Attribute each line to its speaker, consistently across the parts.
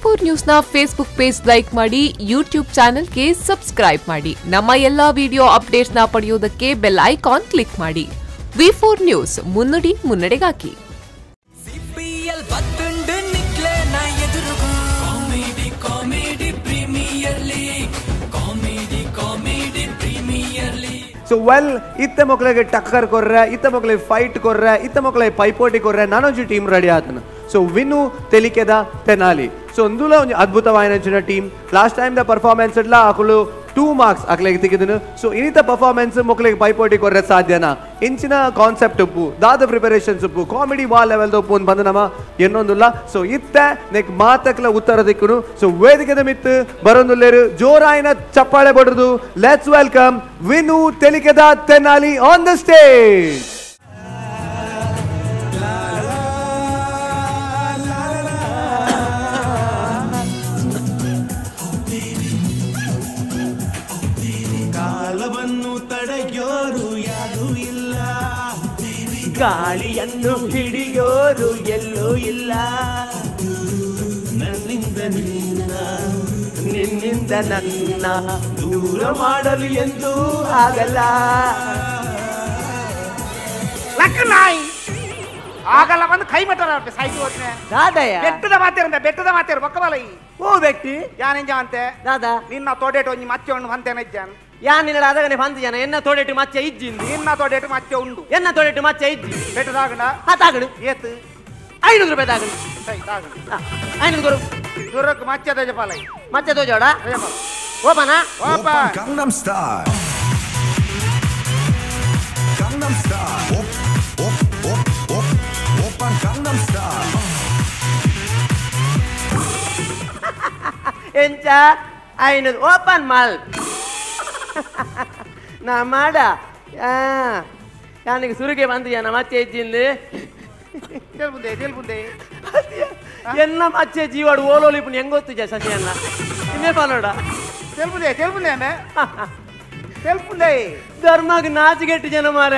Speaker 1: V4 news ನ Facebook page like ಮಾಡಿ, YouTube ಚಾನೆಲ್ಗೆ ಸಬ್ಸ್ಕ್ರೈಬ್ ಮಾಡಿ. ನಮ್ಮ ಎಲ್ಲಾ ವಿಡಿಯೋ ಅಪ್ಡೇಟ್ಸ್ ನ ಪಡೆಯೋದಕ್ಕೆ ಬೆಲ್ ಐಕಾನ್ ಕ್ಲಿಕ್ ಮಾಡಿ. V4 ನ್ಯೂಸ್, ಮುನ್ನುಡಿ ಮುನ್ನಡೆಗಾಗಿ.
Speaker 2: So well, इत्ते मोकलेगे टक्कर कर रहा है, इत्ते मोकले फाइट कर रहा है, इत्ते मोकले पाइपोटी कर रहा है, नानोजी टीम रेडी आतना. So विनु तेलिकेदा तेनाली. So अंदुला उन्हें अद्भुत वायना team. Last time the performance इटला अकुलो 2 marks अकलेगे तिकिदनु. So इनिता performance मोकलेगे पाइपोटी कर रहा साध्यना. इंचिना concept उप्पु, दादा preparations उप्पु, comedy wall level दो पुन बंदनमा येन्नोंदुला. So इत्ते नेक मातकला उत्तर दिक्कुनु. So वेदिकेद मित्तु बरोंदुल्लेरु जोरायिन चप्पाळे बडुदु. Let's welcome Vinu Telikeda Tenali on the stage.
Speaker 3: ಗಾಳಿಯನ್ನು ಹಿಡಿಯೋರು ಎಲ್ಲೂ ಇಲ್ಲ, ನನ್ನಿಂದ ನಿನ್ನಿಂದ ನನ್ನ ದೂರ ಮಾಡಲು ಎಂದೂ ಆಗಲ್ಲ. ಲಕ್ಕನಾಯಿ ಆಗಲ್ಲ ಬಂದು ಕೈ ಮಟ್ಟ ಸಾಯ್ತು ಹೋಗ್ತೇನೆ. ದಾದಯ್ಯ ಬೆಟ್ಟದ ಮಾತೇರು ಬೊಕ್ಕಬಲೈ ಓ ವ್ಯಕ್ತಿ ಯಾನೆಂಜ ಅಂತೆ ದಾದಾ ನಿನ್ನ ತೋಡೇಟು ಒಂಜಿ ಮಚ್ಚೆ ಉಂಡು ಅಂತೇನೆ ಇದ್ದಾನೆ. ಯಾನ್ ನಿನ್ನ ಅದಾಗನೆ ಬಂದ ಜನ ಎನ್ನ ತೋಡೆಟ್ಟು ಮಚ್ಚೆ ಇಜ್ಜಿಂದು ನಿನ್ನ ತೋಡೆಟ್ಟು ಮಚ್ಚೆ ಉಂಡು ಎನ್ನ ತೋಡೆಟ್ಟು ಮಚ್ಚೆ ಇಜ್ಜಿ ಬೆಟ್ಟದಾಗಣ ತಾಗಡು ಏತ್ 500 ರೂಪಾಯಿ ತಾಗಡು ಸೈ ತಾಗಡು 500 ಗುರು ಗುರುಕ್ ಮಚ್ಚೆ ದೋಜ ಪಾಲೈ ಮಚ್ಚೆ ದೋಜೋಡ ಓಪನಾ ಓಪಾ
Speaker 4: Gangnam Style Gangnam Style Open Gangnam Style
Speaker 3: ಎಂಚ 500 ಓಪನ್ ಮಾಲ್ ನಾ ಮಾಡ ನನಗೆ ಸುರಿಗೆ ಬಂದು ಜನ ಮತ್ತೆ ಇಜ್ಜಿಂದು ಎನ್ನ ಮಚ್ಚೆ ಜೀವಾಡು ಓಲೋಲಿ ಪುಣ್ಯ ಹೆಂಗೊತ್ತು ಜ ಸಸಿಯನ್ನ ಇನ್ನೇ ಪಾಲೋಡ ಧರ್ಮಕ್ಕೆ ನಾಚಿಗೆಟ್ಟು ಜನ ಮಾರ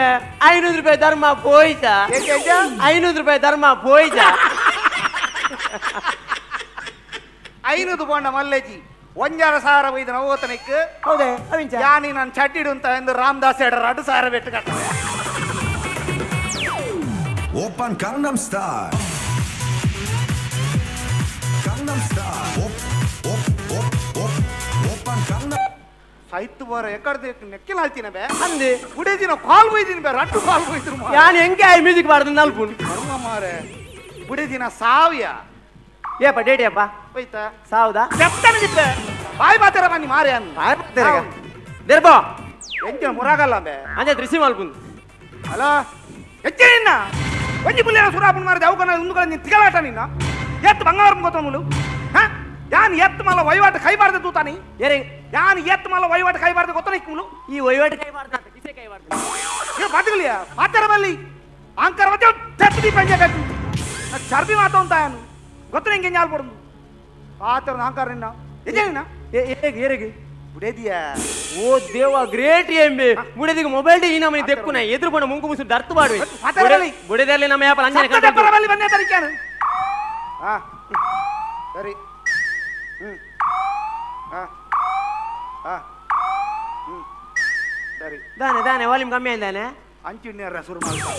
Speaker 3: 500 ರೂಪಾಯಿ ಧರ್ಮ ಪೋಯ್ತ 500 ರೂಪಾಯಿ ಧರ್ಮ ಪೋಯ್ತ
Speaker 5: 500 ಪೋಂಡ ಮಲ್ಲೇಜಿ ಒಂಜಾರ ಸಾವಿರ ಬೈದ ನವೋತನಕ್ಕೆ ಹೌದೇ ಯಾನಿ ನಾನು ಚಡ್ಡಿಡು ಅಂತ ಎಂದು ರಾಮದಾಸ್ ಎಡರ 2,000 ಬೆಟ್ಟು ಕಟ್ಟದೆ.
Speaker 4: Open Gangnam Style Gangnam Style Open Gangnam
Speaker 5: ಸೈತ್ ಬರ ಎಕಡೆ ನೆಕ್ಕಿನ ಹಾಲ್ತೀನಿ ಬೇ ಅಂದೆ ಗುಡೆ ದಿನ ಕಾಲ್ ಬೈದಿನಿ ಬೇ ರಟ್ಟು ಕಾಲ್ ಬೈದ್ರು
Speaker 3: ಯಾನ್ ಹೆಂಗೆ ಐ ಮ್ಯೂಸಿಕ್ ಮಾಡ್ದು ನಲ್ಪುನ್
Speaker 5: ಕರ್ಮ ಮಾರೆ ಗುಡೆ ದಿನ ಸಾವಿಯ
Speaker 3: ಏಪ ಡೇಟಿಯಪ್ಪ
Speaker 5: ಹೋಯ್ತಾ
Speaker 3: ಸಾವುದಾ
Speaker 5: ಚೆಪ್ತಾನೆ ಜಿಪ್ಪೆ ಬಾಯಿ ಬಾತೆರ ಬನ್ನಿ ಮಾರೆ ಅನ್ನ
Speaker 3: ಬಾಯಿ ಬಾತೆರ ದೇರ್ಬೋ
Speaker 5: ಎಂಜ ಮುರಾಗಲ್ಲ ಬೇ
Speaker 3: ಅಂಜೆ ರಿಸೀವ್ ಮಲ್ಪುನ್
Speaker 5: ಹಲೋ ಎಚ್ಚೆ ನಿನ್ನ ಒಂಜಿ ಪುಲ್ಲೇನ ಸುರಾಪನ್ ಮಾರಿದೆ ಅವಕನ ಉಂದುಗಳ ನಿನ್ನ ತಿಗಲಾಟ ನಿನ್ನ ಎತ್ತು ಬಂಗಾರ ಗೊತ್ತ ಮುಲು ಹಾ ಯಾನ್ ಎತ್ತು ಮಲ್ಲ ವಹಿವಾಟು ಕೈಬಾರ್ದು ತೂತಾನಿ ಏರಿ ಯಾನ್ ಎತ್ತು ಮಲ್ಲ ವಹಿವಾಟು ಕೈಬಾರ್ದು ಗೊತ್ತ ಮುಲು ಈ ವಹಿವಾಟು ಕೈಬಾರ್ದು ಅಂತ ಕಿಸೆ ಕೈಬಾರ್ದು ಏ ಬಾತಗಲಿಯಾ ಬಾತೆರ ಬಲ್ಲಿ ಆಂಕರ ಮತ್ತೆ ತೆತ್ತಿ ಪಂಜೆ ಕಟ್ಟು ಚರ್ಬಿ ಮಾತು ಅಂತ ಯಾನು ಗೊತ್ತ ಹೆಂಗೆ ಜಾಲ್ಪಡು ಪಾತ್ರ ಅಹಂಕಾರ ನಿನ್ನ ನಿಜ ಏರೆಗೆ ಬುಡೇದಿಯಾ
Speaker 3: ಓ ದೇವ ಗ್ರೇಟ್ ಎಂಬೆ ಬುಡೇದಿಗೆ ಮೊಬೈಲ್ ಡಿ ನಮ್ಮನೆ ದೆಕ್ಕುನ ಎದುರು ಬಂದ ಮುಂಕು ಮುಸು ದರ್ತ ಬಾಡುವೆ ಬುಡೇದಲ್ಲಿ ನಮ್ಮ ಯಾಪ ಅಂಜನೆ ಕಂಡ
Speaker 5: ಪರಬಲ್ಲಿ ಬಂದೆ ತರಿಕಾನು ಹಾ ಸರಿ ಹಾ ಹಾ ಸರಿ
Speaker 3: ದಾನೆ ವಾಲ್ಯೂಮ್ ಕಮ್ಮಿ ಆಯ್ತಾನೆ
Speaker 5: ಅಂಚಿಣ್ಣ ಸುರು ಮಾಡ್ತಾ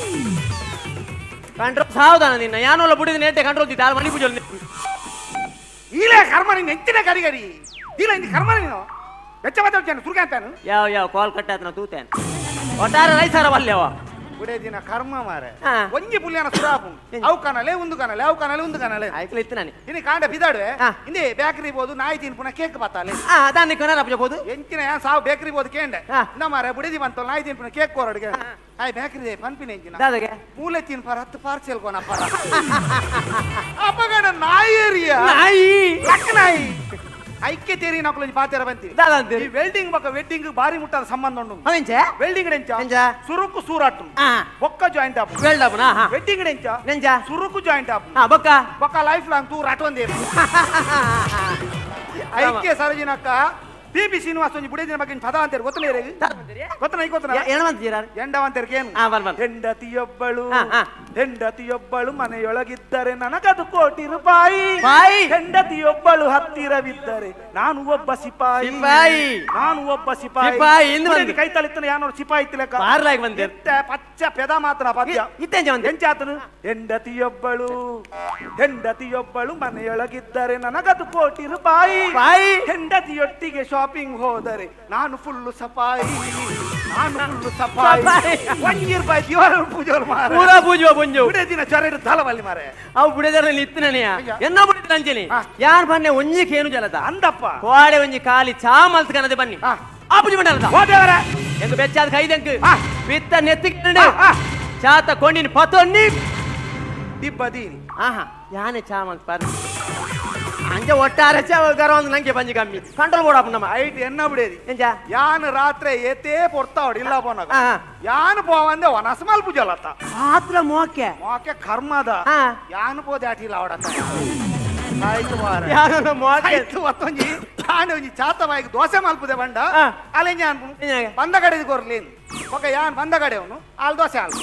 Speaker 3: ಕಂಟ್ರೋಲ್ ಸಾವಧಾನ ನಿನ್ನ ಯಾನೋಲ್ಲ ಬುಡಿದ ನೆಟ್ಟೆ ಕಂಟ್ರೋಲ್ ದಿತ್ತ ಮನಿ ಪೂಜಲ್
Speaker 5: ಈಲೇ ಕರ್ಮ ನೀನು ಎಂಚಿನ ಕರಿಗರಿ ಇಲ್ಲ ಇಂದು ಕರ್ಮ ನೀನು ಬೆಚ್ಚ ಮಾತಾಡ್ತಾನೆ ಸುರ್ಗ ಅಂತಾನು
Speaker 3: ಯಾವ ಕಾಲ್ ಕಟ್ಟ ಆತನ ತೂತೇನೆ ಒಟ್ಟಾರೆ ರೈಸಾರ ಬಲ್ಯವ
Speaker 5: ಗುಡೆ ದಿನ ಕರ್ಮ ಮಾರೆ ಒಂಜಿ ಪುಲ್ಯನ ಸುರಾಪು ಅವು ಕನಲೆ ಒಂದು ಕನಲೆ
Speaker 3: ಆಯ್ತು ಇತ್ತು ನಾನು
Speaker 5: ಇನ್ನು ಕಾಂಡ ಬಿದಾಡುವೆ ಹಿಂದೆ ಬೇಕರಿ ಬೋದು ನಾಯಿ ತಿನ್ ಪುನಃ ಕೇಕ್ ಬತ್ತಾಲೆ
Speaker 3: ದಾನಿ ಕೊನಾರ ಅಪ್ಪಬಹುದು
Speaker 5: ಎಂಚಿನ ಯಾನ್ ಸಾವು ಬೇಕರಿ ಬೋದು ಕೇಂಡೆ ಇಂದ ಮಾರೆ ಬುಡಿದಿ ಬಂತಲ್ಲ ನಾಯಿ ತಿನ್ ಪುನಃ ಕೇಕ್ ಕೋರಡ್ಗೆ ಆಯ್ ಬೇಕರಿ ಪನ್ಪಿನ ಎಂಚಿನ
Speaker 3: ದಾದಗೆ
Speaker 5: ಮೂಲೆ ತಿನ್ ಪರ 10 ಪಾರ್ಸೆಲ್ ಕೋನ ಪರ ಅಪ್ಪಗಣ ನಾಯಿ ಏರಿಯಾ
Speaker 3: ನಾಯಿ
Speaker 5: ಲಕ್ಕ ನಾಯಿ ಐಕ್ಯ ತೇರಿ ನಾಕುಲ ಪಾತೆರ ಬಂತಿ ಈ ವೆಲ್ಡಿಂಗ್ ಬಕ್ಕ ವೆಡ್ಡಿಂಗ್ ಬಾರಿ ಮುಟ್ಟಾದ ಸಂಬಂಧ ಉಂಡು
Speaker 3: ಅವೆಂಚೆ
Speaker 5: ವೆಲ್ಡಿಂಗ್ ಎಂಚ ಸುರುಕು ಸೂರಾಟು ಬೊಕ್ಕ ಜಾಯಿಂಟ್ ಆಪು
Speaker 3: ವೆಲ್ಡ್ ಆಪುನಾ
Speaker 5: ವೆಡ್ಡಿಂಗ್ ಎಂಚ ಸುರುಕು ಜಾಯಿಂಟ್ ಆಪು ಬೊಕ್ಕ ಲೈಫ್ ಲಾಂಗ್ ತೂರ್ ಅಟೊಂದೇ ಐಕ್ಯ ಸರಜಿನಕ್ಕ
Speaker 3: ಪಿಬಿ ಶ್ರೀನಿವಾಸ ಒಂಜಿ ಬುಡೇದಿನ ಬಗ್ಗೆ ಪದ ಅಂತಾರೆ ಗೊತ್ತನೇ ಹೆಂಡತಿಯೊಬ್ಬಳು ಮನೆಯೊಳಗಿದ್ದರೆ ನನಗದು ಕೋಟಿ ರೂಪಾಯಿ ಹೆಂಡತಿಯೊಬ್ಬಳು ಹತ್ತಿರವಿದ್ದರೆ ನಾನು ಒಬ್ಬ ಸಿಪಾಯಿ ಕೈ ತಳಿತನ ಯಾನೋ ಸಿಪಾಯಿ ತಿಲಕ ಪಚ್ಚ ಪೆದ ಮಾತ್ರ ಪದ್ಯ ಎಂಚಾತನು ಹೆಂಡತಿಯೊಬ್ಬಳು ಮನೆಯೊಳಗಿದ್ದರೆ ನನಗದು ಕೋಟಿ ರೂಪಾಯಿ ಹೆಂಡತಿಯೊಟ್ಟಿಗೆ ಶಾಪಿಂಗ್ ಹೋದರೆ ನಾನು ಫುಲ್ಲು ಸಫಾಯಿ ದಿನ ಚೊರೆ ತಲವಲ್ಲಿ ಮಾರೆ
Speaker 6: ಅವು ಬುಡದಲ್ಲಿ ಇತ್ತನೆಯ ಎನ್ನ ಬುಡದ ಅಂಜನಿ ಯಾನ್ ಬನ್ನೆ ಒಂಜಿ ಕೇನು ಜಲದ
Speaker 3: ಅಂದಪ್ಪ
Speaker 6: ಕೋಡೆ ಒಂಜಿ ಕಾಲಿ ಚಾ ಮಲ್ತ್ಕನದೆ ಬನ್ನಿ ಆಪುಜಿ ಮಂಡಲದ
Speaker 3: ಹೋದೇವರ
Speaker 6: ಎಂಗ ಬೆಚ್ಚಾದ ಕೈದಂಕ ಬಿತ್ತ ನೆತ್ತಿಗೆ ಚಾತ ಕೊಂಡಿನ ಪತೊನ್ನಿ
Speaker 3: ದಿಬ್ಬದೀನಿ
Speaker 6: ಯಾನೆ ಚಾ ಮಲ್ತ್ ಪಾರ ಅಂಜ ಒಟ್ಟಾರೆ ಗರವಂದು ನಂಗೆ ಬಂಜಿ ಕಮ್ಮಿ ಕಂಟ್ರೋಲ್ ಬೋಡಪ್ಪ ನಮ್ಮ
Speaker 3: ಐಟ್ ಎನ್ನ ಬಿಡೇದಿ
Speaker 6: ಎಂಜ
Speaker 3: ಯಾನ್ ರಾತ್ರಿ ಏತೇ ಪೊರ್ತಾವಡಿ ಇಲ್ಲ ಪೋನಾಗ ಯಾನ್ ಪೋವಂದೆ ವನಸ್ಮಲ್ ಪೂಜಲತ್ತ
Speaker 6: ಆತ್ರ ಮೋಕೆ
Speaker 3: ಕರ್ಮದ ಯಾನ್ ಪೋದೆ ಆಟಿಲ್ಲ ಅವಡತ್ತ ಆಯ್ತು ಮಾರ
Speaker 6: ಯಾನ ಮೋಕೆ
Speaker 3: ಆಯ್ತು ಒತ್ತೊಂಜಿ ಯಾನ್ ಒಂಜಿ ಚಾತ ಬಾಯಿಗೆ ದೋಸೆ ಮಲ್ಪುದೆ ಬಂಡ ಅಲೆ ಯಾನ್ ಬಂದ ಕಡೆದು ಕೊರ್ಲೇನು ಒಕ ಯಾನ್ ಬಂದ ಕಡೆ ಅವನು ಆಲ್ ದೋಸೆ ಆಲ್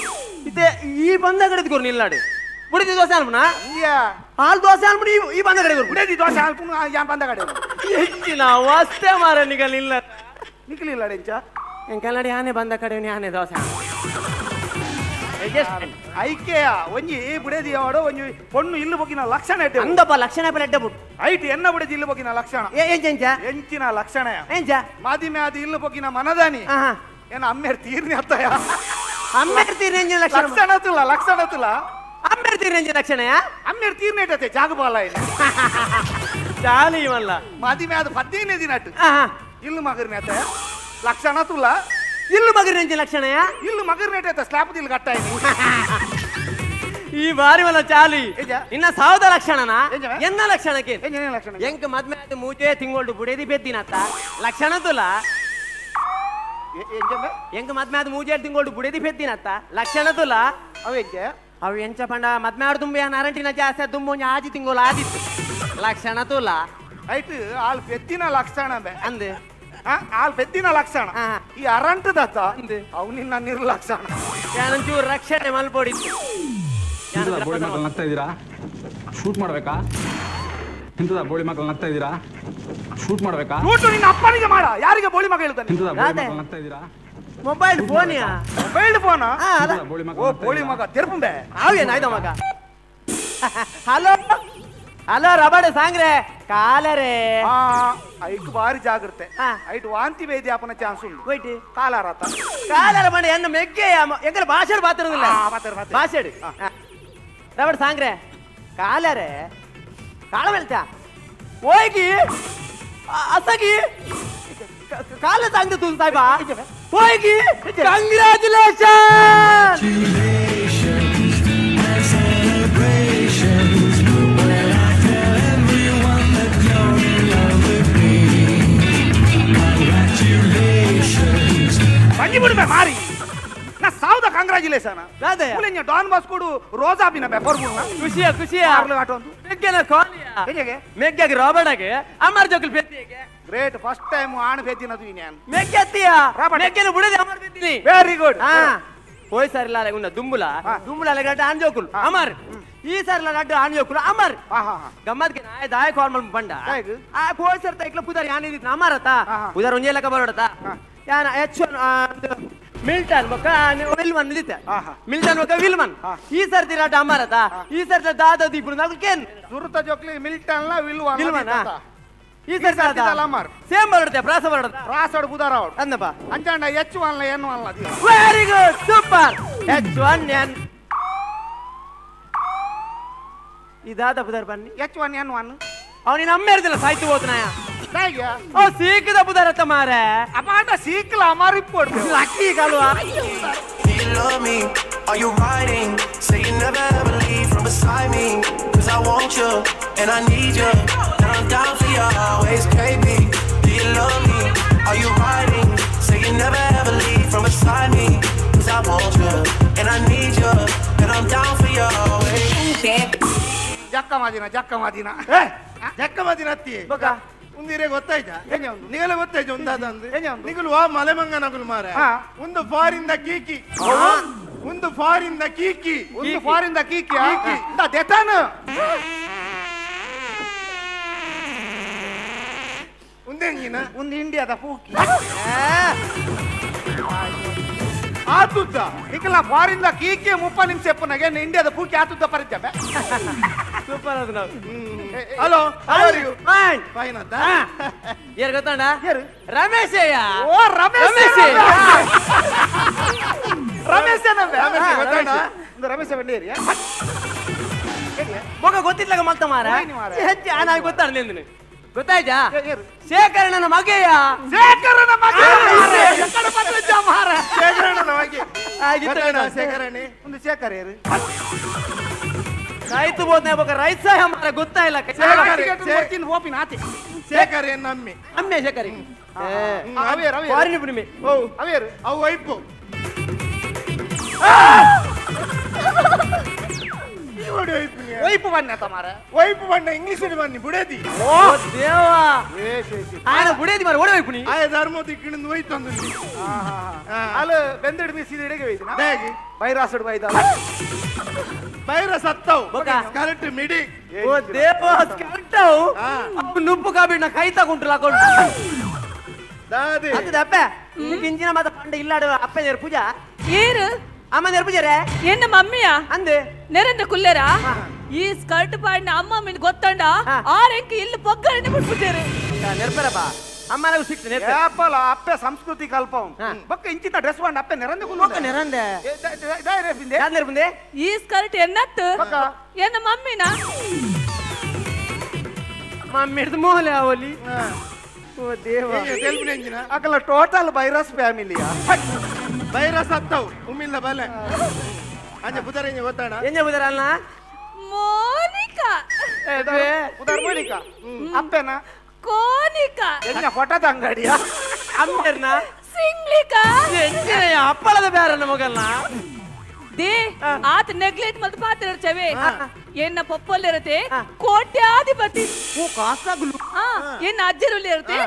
Speaker 6: ಇತ್ತೆ ಈ ಬಂದ ಕಡೆದು ಕೊರ್ ನಿಲ್ಲಾಡು ಬುಡಿದಿ ದೋಸೆ ಅಲ್ಪನ ಹಾಲ್ ದೋಸೆ ಅಲ್ಪನ ಈ ಬಂದ ಕಡೆ
Speaker 3: ಬುಡಿದಿ ದೋಸೆ ಅಲ್ಪನ ಯಾನ್ ಬಂದ ಕಡೆ
Speaker 6: ಹೆಚ್ಚಿನ ವಸ್ತೆ ಮಾರ ನಿಗಲಿಲ್ಲ
Speaker 3: ನಿಕ್ಲಿಲ್ಲ ಎಂಚ
Speaker 6: ಎಂಕಲ್ಲಡಿ ಆನೆ ಬಂದ ಕಡೆ ಆನೆ ದೋಸೆ
Speaker 3: ಐಕೆಯ ಒಂಜಿ ಬುಡೇದಿ ಅವಡು ಒಂಜಿ ಪೊಣ್ಣು ಇಲ್ಲು ಬೊಗಿನ ಲಕ್ಷಣ ಎಡ್ಡೆ
Speaker 6: ಅಂದಪ್ಪ ಲಕ್ಷಣ ಎಡ್ಡೆ ಬುಟ್ಟು
Speaker 3: ಐಟ್ ಎನ್ನ ಬುಡೇದಿ ಇಲ್ಲು ಬೊಗಿನ ಲಕ್ಷಣ ಎಂಚಿನ ಲಕ್ಷಣ
Speaker 6: ಎಂಚ
Speaker 3: ಮಾದಿಮೆ ಅದು ಇಲ್ಲು ಬೊಗಿನ ಮನದಾನಿ ಏನ ಅಮ್ಮೇರ್ ತೀರ್ನಿ ಅತ್ತಯ
Speaker 6: ಅಮ್ಮೇರ್ ತೀರ್ನಿ
Speaker 3: ಲಕ್ಷಣ ತುಲ
Speaker 6: ಅಮ್ಮೇರ್ ತೀರ್ನಿ ಲಕ್ಷಣ
Speaker 3: ಅಮ್ಮೇರ್ ತೀರ್ನಿ ಇಟ್ಟತೆ ಜಾಗಬಾಲ ಇಲ್ಲ
Speaker 6: ಚಾಲಿ ಇವಲ್ಲ
Speaker 3: ಮಾದಿಮೆ ಅದು 15ನೇ ದಿನ ಇಲ್ಲು ಮಗರ್ನಿ ಅತ್ತಯ ಲಕ್ಷಣ ತುಲ
Speaker 6: ಇಲ್ಲು ಮಗರ್ನಿ ಲಕ್ಷಣ
Speaker 3: ಇಲ್ಲು ಮಗರ್ನಿ ಇಟ್ಟತೆ ಸ್ಲಾಪ್ ದಿಲ್ ಕಟ್ಟಾಯಿ
Speaker 6: ಈ ಬಾರಿ ವಲ್ಲ ಚಾಲಿ ಇನ್ನ ಸಾವದ ಲಕ್ಷಣನ ಎನ್ನ ಲಕ್ಷಣಕ್ಕೆ ಎಂಕ ಮದ್ಮೆ ಅದು ಮೂಜೆ ತಿಂಗಳು ಬುಡೇದಿ ಬೆದ್ದಿನತ್ತ ಲಕ್ಷಣ ತುಲ ಎಂಕ ಮದ್ಮೆ ಅದು ಮೂಜೆ ತಿಂಗಳು ಬುಡೇದಿ ಬೆದ್ದಿನತ್ತ ಲಕ್ಷಣ ತುಲ ಅವು ಎಂಚ ಪಂಡ ಮದ್ಮೆ ಆಡು ತುಂಬಿ ಅರಂಟಿನ ಜಾಸ್ತಿ ತುಂಬ ಆಜಿ ತಿಂಗಳು ಆದಿತ್ತು ಲಕ್ಷಣ ತುಲ
Speaker 3: ಆಯ್ತು ಆಳ್ ಬೆದ್ದಿನ ಲಕ್ಷಣ
Speaker 6: ಅಂದೆ
Speaker 3: ಆಳ್ ಬೆದ್ದಿನ ಲಕ್ಷಣ ಈ ಅರಂಟದತ್ತ ಅವ್ ನಿನ್ನ ನಿರ್ಲಕ್ಷಣ
Speaker 6: ನಾನೊಂಚೂರು ರಕ್ಷಣೆ ಮಲ್ಪೊಡಿತ್ತು
Speaker 7: ಬೋಳಿ ಮಕ್ಕಳು ನಗ್ತಾ ಇದ್ದೀರಾ ಶೂಟ್ ಮಾಡ್ಬೇಕಾ ಇಂಥದ ಬೋಳಿ ಮಕ್ಕಳು ನಗ್ತಾ ಇದ್ದೀರಾ ಶೂಟ್ ಮಾಡ್ಬೇಕಾ
Speaker 3: ನಿನ್ನ ಅಪ್ಪನಿಗೆ ಮಾಡ ಯಾರಿಗೆ ಬೋಳಿ ಮಗ ಹೇಳ್ತಾನೆ
Speaker 7: ಇಂಥದ ಬೋಳಿ ಮಕ್ಕಳು ನಗ್ತಾ ಇದ್ದೀರಾ
Speaker 6: ಮೊಬೈಲ್ ಫೋನಿಯಾ
Speaker 3: ಮೊಬೈಲ್ ಫೋನಾ
Speaker 7: ಬೋಳಿ ಮಗ
Speaker 3: ಓ ಬೋಳಿ ಮಗ ತೆರ್ಪುಂಬೆ
Speaker 6: ಅವೇನಾಯ್ತು ಮಗ ಹಲೋ ಹಲೋ ರಬಡೆ ಸಾಂಗ್ರೆ ಕಾಲರೆ
Speaker 3: ಐಟ್ ಬಾರಿ ಜಾಗ್ರತೆ ಐಟ್ ವಾಂತಿ ಬೇದಿ ಅಪ್ಪನ ಚಾನ್ಸ್ ಉಂಟು
Speaker 6: ಹೋಯ್ತು
Speaker 3: ಕಾಲಾರ
Speaker 6: ಮಾಡಿ ಎನ್ನ ಮೆಗ್ಗೆ ಎಂಗಲ ಭಾಷೆ ಬಾತಿರೋದಿಲ್ಲ ಭಾಷೆ ರಬಡೆ ಸಾಂಗ್ರೆ ಕಾಲರೆ ಕಾಳ ಬೆಳ್ತ ಹೋಗಿ ಅಸಗಿ ಕಾಲ ಸಾಂಗ್ರೆ ತೂ ಸಾಯ್ಬ ಹೋಗಿ ಕಂಗ್ರಾಚುಲೇಷನ್
Speaker 3: ಬಂಗಿ ಬಿಡ್ಬೆ ಮಾರಿ ನಾ ಸಾವ್ದ ಕಂಗ್ರಾಚುಲೇಷನ್ ಮುಲೆಂಜ ಡಾನ್ ಬಾಸ್ಕೋಡು ರೋಜಾ ಬಿನ ಬೆ ಫರ್ಬುನ
Speaker 6: ಖುಷಿಯ
Speaker 3: ಆರ್ಲು ಆಟೊಂದು
Speaker 6: ಮೆಗ್ಗೆನ ಕೋಲಿಯ
Speaker 3: ಹೇಗೆ
Speaker 6: ಮೆಗ್ಗೆಗೆ ರಾಬರ್ಟ್ಗೆ ಅಮರ್ ಜೋಕಲ್ ಬೆತ್ತಿಗೆ
Speaker 3: ಗ್ರೇಟ್ ಫಸ್ಟ್ ಟೈಮ್ ಆಣ ಬೆತ್ತಿನದು ನಾನು
Speaker 6: ಮೆಗ್ಗೆತ್ತಿಯ ಮೆಗ್ಗೆನ ಬುಡದೆ ಅಮರ್ ಬೆತ್ತಿನಿ
Speaker 3: ವೆರಿ ಗುಡ್
Speaker 6: ಹೋಯ್ ಸರ್ ಇಲ್ಲ ಗುನ್ನ ದುಂಬುಲ ಲಗಡ ಆನ್ ಜೋಕುಲ್ ಅಮರ್ ಈ ಸರ್ ಲಗಡ ಆನ್ ಜೋಕುಲ್ ಅಮರ್ ಗಮ್ಮತ್ ಗೆ ನಾಯ ದಾಯ ಕಾಲ್ ಮಲ್ ಬಂಡ ಆ ಹೋಯ್ ಸರ್ ತೈಕ್ಲ ಪುದರ್ ಯಾನಿದಿ ಅಮರತ ಪುದರ್ ಒಂಜೆ ಲಕ ಬರೋಡತ ಯಾನ ಎಚ್1 ಮಿಲ್ಟನ್ ಬಕ ವಿಲ್ಮನ್ ದಿತ್ತೆ ಮಿಲ್ಟನ್ ಬಕ ವಿಲ್ಮನ್ ಈ ಸರ್ ತಿರಾಟ ಅಮರತ ಈ ಸರ್ ದಾದ ದೀಪುನ ನಗಲ್ ಕೇನ್
Speaker 3: ಸುರುತ ಜೋಕ್ಲಿ ಮಿಲ್ಟನ್ ಲ ವಿಲ್ಮನ್
Speaker 6: ಈ ಸರ್ ದಾದ ಅಮರ್ ಸೇಮ್ ಬರೋಡತೆ ಪ್ರಾಸೋಡ ಪುದರ್ ಅವಡ್ ಅಂದಪ್ಪ
Speaker 3: ಅಂಜಂಡ ಎಚ್1 ಲ ಎನ್1 ಲ
Speaker 6: ವೆರಿ ಗುಡ್ ಸೂಪರ್ ಎಚ್1 ಎನ್ ಇದಾದ ಪುದರ್ ಬನ್ನಿ
Speaker 3: ಎಚ್1 ಎನ್1
Speaker 6: ಅವನಿನ ಅಮ್ಮೇರ್ದಿಲ್ಲ ಸಾಯ್ತು ಹೋತನಾಯ
Speaker 3: ಹೇಗೆ
Speaker 6: ಓ ಸೀಕದ ಪುದರತ್ತ ಮಾರೆ
Speaker 3: ಅಪಾಟ ಸೀಕ್ಲ ಅಮರ್ ರಿಪೋರ್ಟ್
Speaker 6: ಲಕ್ಕಿ ಕಲ್ವಾ
Speaker 8: You love me, are you riding? Say you never ever leave from beside me. Cause I want you, and I need you. And I'm down for you always, KB. Do you love me? Are you riding? Say you never ever leave from beside me. Cause I want you, and I need you. And I'm down for you always.
Speaker 3: Jakka ಮಾದಿನ ಅತ್ತಿ
Speaker 6: ಬಕ
Speaker 5: ಒಂದಿರೇ ಗೊತ್ತಾಯ್ತಾ ನಿಗಲ ಗೊತ್ತಾಯ್ತು ಒಂದಾದಂದು ನಿಗಲು ವಾ ಮಲೆಮಂಗ ನಗಲು ಮಾರ ಒಂದು ಫಾರಿಂದ Kiki ಒಂದು ಫಾರಿಂದ Kiki
Speaker 3: ಒಂದು ಫಾರಿಂದ Kiki ದೆತಾನ
Speaker 5: ಒಂದೇಂಗಿನ
Speaker 3: ಒಂದು ಇಂಡಿಯಾದ ಪೂಕಿ
Speaker 5: ಆತುದ್ದ
Speaker 3: ನಿಖಲ ಫಾರಿಂದ ಕೀಕಿ 30 ನಿಮಿಷ ಎಪ್ಪನಾಗೆ ಇಂಡಿಯಾದ ಪೂಕಿ ಆತುದ್ದ ಪರಿಚಯ
Speaker 6: ಸೂಪರ್ ಅದು ನಾವು
Speaker 5: ಹಲೋ
Speaker 6: ಫೈನ್ ಅಂತ ಯಾರು ಗೊತ್ತಣ್ಣ ರಮೇಶ್
Speaker 3: ಓ ರಮೇಶ್ ರಮೇಶ್ ಒಂದು ರಮೇಶ್ ಬಂಡೇರಿ
Speaker 6: ಮಗ ಗೊತ್ತಿಲ್ಲ ಮತ್ತ ಮಾರ ನಾನು ಗೊತ್ತಾಣ ನಿಂದು ಗೊತ್ತಾಯ್ತಾ ಶೇಖರಣ್ಣನ ಮಗೆಯ
Speaker 3: ಶೇಖರನ ಮಗ
Speaker 5: ಶೇಖರಣೆ
Speaker 3: ಒಂದು ಶೇಖರ ಯಾರು
Speaker 6: ಆಯ್ತು ಬೋದ್ನೆ ಬೊಕ ರೈತ ಮಾರ ಗೊತ್ತಾಯಿಲ್ಲ
Speaker 3: ಹೋಪಿನ ಆತಿ
Speaker 5: ಶೇಖರ್ ಏನ್ ಅಮ್ಮಿ
Speaker 6: ಅಮ್ಮೆ ಶೇಖರಿ
Speaker 3: ಅವೇರು
Speaker 6: ಪುಣಿಮೆ
Speaker 3: ಅವೇರು
Speaker 5: ಅವು ವೈಪು
Speaker 3: ವೈಪು ಬನ್ನಿ ಮಾರ
Speaker 5: ವೈಪು ಬಣ್ಣ ಇಂಗ್ಲಿಷ್ ಬನ್ನಿ ಬುಡೇದಿ
Speaker 6: ಓ ದೇವಾ ಆಯನ ಬುಡೇದಿ ಮಾರ ಓಡಿ ವೈಪು ನೀ
Speaker 5: ಆಯ ಧರ್ಮ ದಿಕ್ಕಿನಿಂದ ಹೋಯ್ತು ಅಂದು
Speaker 3: ಅಲ್ಲಿ ಬೆಂದಡಿ ಮೀಸಿದ ಇಡೆಗೆ ಹೋಯ್ತು
Speaker 5: ಹೇಗೆ
Speaker 3: ಬೈರಾಸಡ್ ಬೈದ
Speaker 5: ಬೈರ ಸತ್ತವು ಕರೆಕ್ಟ್ ಮಿಡಿ
Speaker 6: ಓ ದೇವಾ ಕರೆಕ್ಟವು ನುಪ್ಪು ಕಾಬಿಡ್ನ ಕೈ ತಗೊಂಡ್ರು ಹಾಕೊಂಡು
Speaker 5: ದಾದಿ
Speaker 6: ಅದು ಅಪ್ಪ ಇಂಜಿನ ಮಾತ ಪಂಡ ಇಲ್ಲಾಡು ಅಪ್ಪ ನೇರು ಪೂಜಾ
Speaker 9: ಏರು
Speaker 6: ಅಮ್ಮ ನೇರು ಪೂಜಾರೆ
Speaker 9: ಎನ್ನ ಮಮ್ಮಿಯ
Speaker 6: ಅಂದೆ
Speaker 9: ನೆರೆಂದ ಕುಲ್ಲೆರಾ ಈ ಸ್ಕರ್ಟ್ ಪಾಡಿನ ಅಮ್ಮ ಮಿನ್ ಗೊತ್ತಂಡ ಆರೆಂಕಿ ಇಲ್ಲಿ ಪೊಗ್ಗರಣೆ ಬಿಟ್ಬಿಟ್ಟೇರು
Speaker 6: ನೆರ್ಪರಪ್ಪ ಅಮ್ಮ ನಾವು ಸಿಕ್ತು
Speaker 3: ಏಪಲ ಅಪ್ಪೆ ಸಂಸ್ಕೃತಿ ಕಲ್ಪಂ ಬಕ್ಕ ಇಂಚಿನ ಡ್ರೆಸ್ ಬಂಡ ಅಪ್ಪೆ ನೆರಂದೆ ಕುಲ್ಲ
Speaker 6: ನೆರಂದೆ
Speaker 3: ದಾರೆ
Speaker 6: ಬಂದೆ
Speaker 9: ಈ ಸ್ಕರ್ಟ್ ಎನ್ನತ್ತು ಎನ್ನ ಮಮ್ಮಿನ
Speaker 6: ಮಮ್ಮಿ ಹಿಡಿದು ಮೋಹಲೆ ಅವಲಿ
Speaker 3: ಓ ದೇವ
Speaker 5: ತೆಲ್ಪಿನ ಎಂಜಿನ
Speaker 3: ಅಕಲ ಟೋಟಲ್ ಬೈರಸ್ ಫ್ಯಾಮಿಲಿಯಾ
Speaker 5: ಬೈರ ಸತ್ತವು ಉಮ್ಮಿಲ್ಲ ಬಲೆ ಅಂಜ ಬುಧರ ಎಂಜ ಗೊತ್ತಾಣ
Speaker 6: ಎಂಜ ಬುಧರ ಅಲ್ಲ
Speaker 9: ಮೋನಿಕಾ
Speaker 3: ಉದಾರ ಮೋನಿಕಾ ಅಪ್ಪೆನ
Speaker 9: ಕೋನಿಕಾ
Speaker 3: ಎಂಜ ಫೋಟೋದ ಅಂಗಡಿಯಾ
Speaker 6: ಅಮ್ಮರ್ನ
Speaker 9: ಸಿಂಗ್ಲಿಕಾ
Speaker 6: ಎಂಜಯ ಅಪ್ಪಳದ ಬೇರನ್ನ ಮಗಲ್ನ
Speaker 9: ದೇ ಆತ ನೆಗ್ಲೆಕ್ಟ್ ಮಲ್ತ ಪಾತ್ರ ಚವೆ ಎನ್ನ ಪಪ್ಪಲ್ಲಿರತೆ ಕೋಟ್ಯಾಧಿಪತಿ
Speaker 6: ಓ ಕಾಸಾಗುಲು
Speaker 9: ಎನ್ನ ಅಜ್ಜರಲ್ಲಿ ಇರತೆ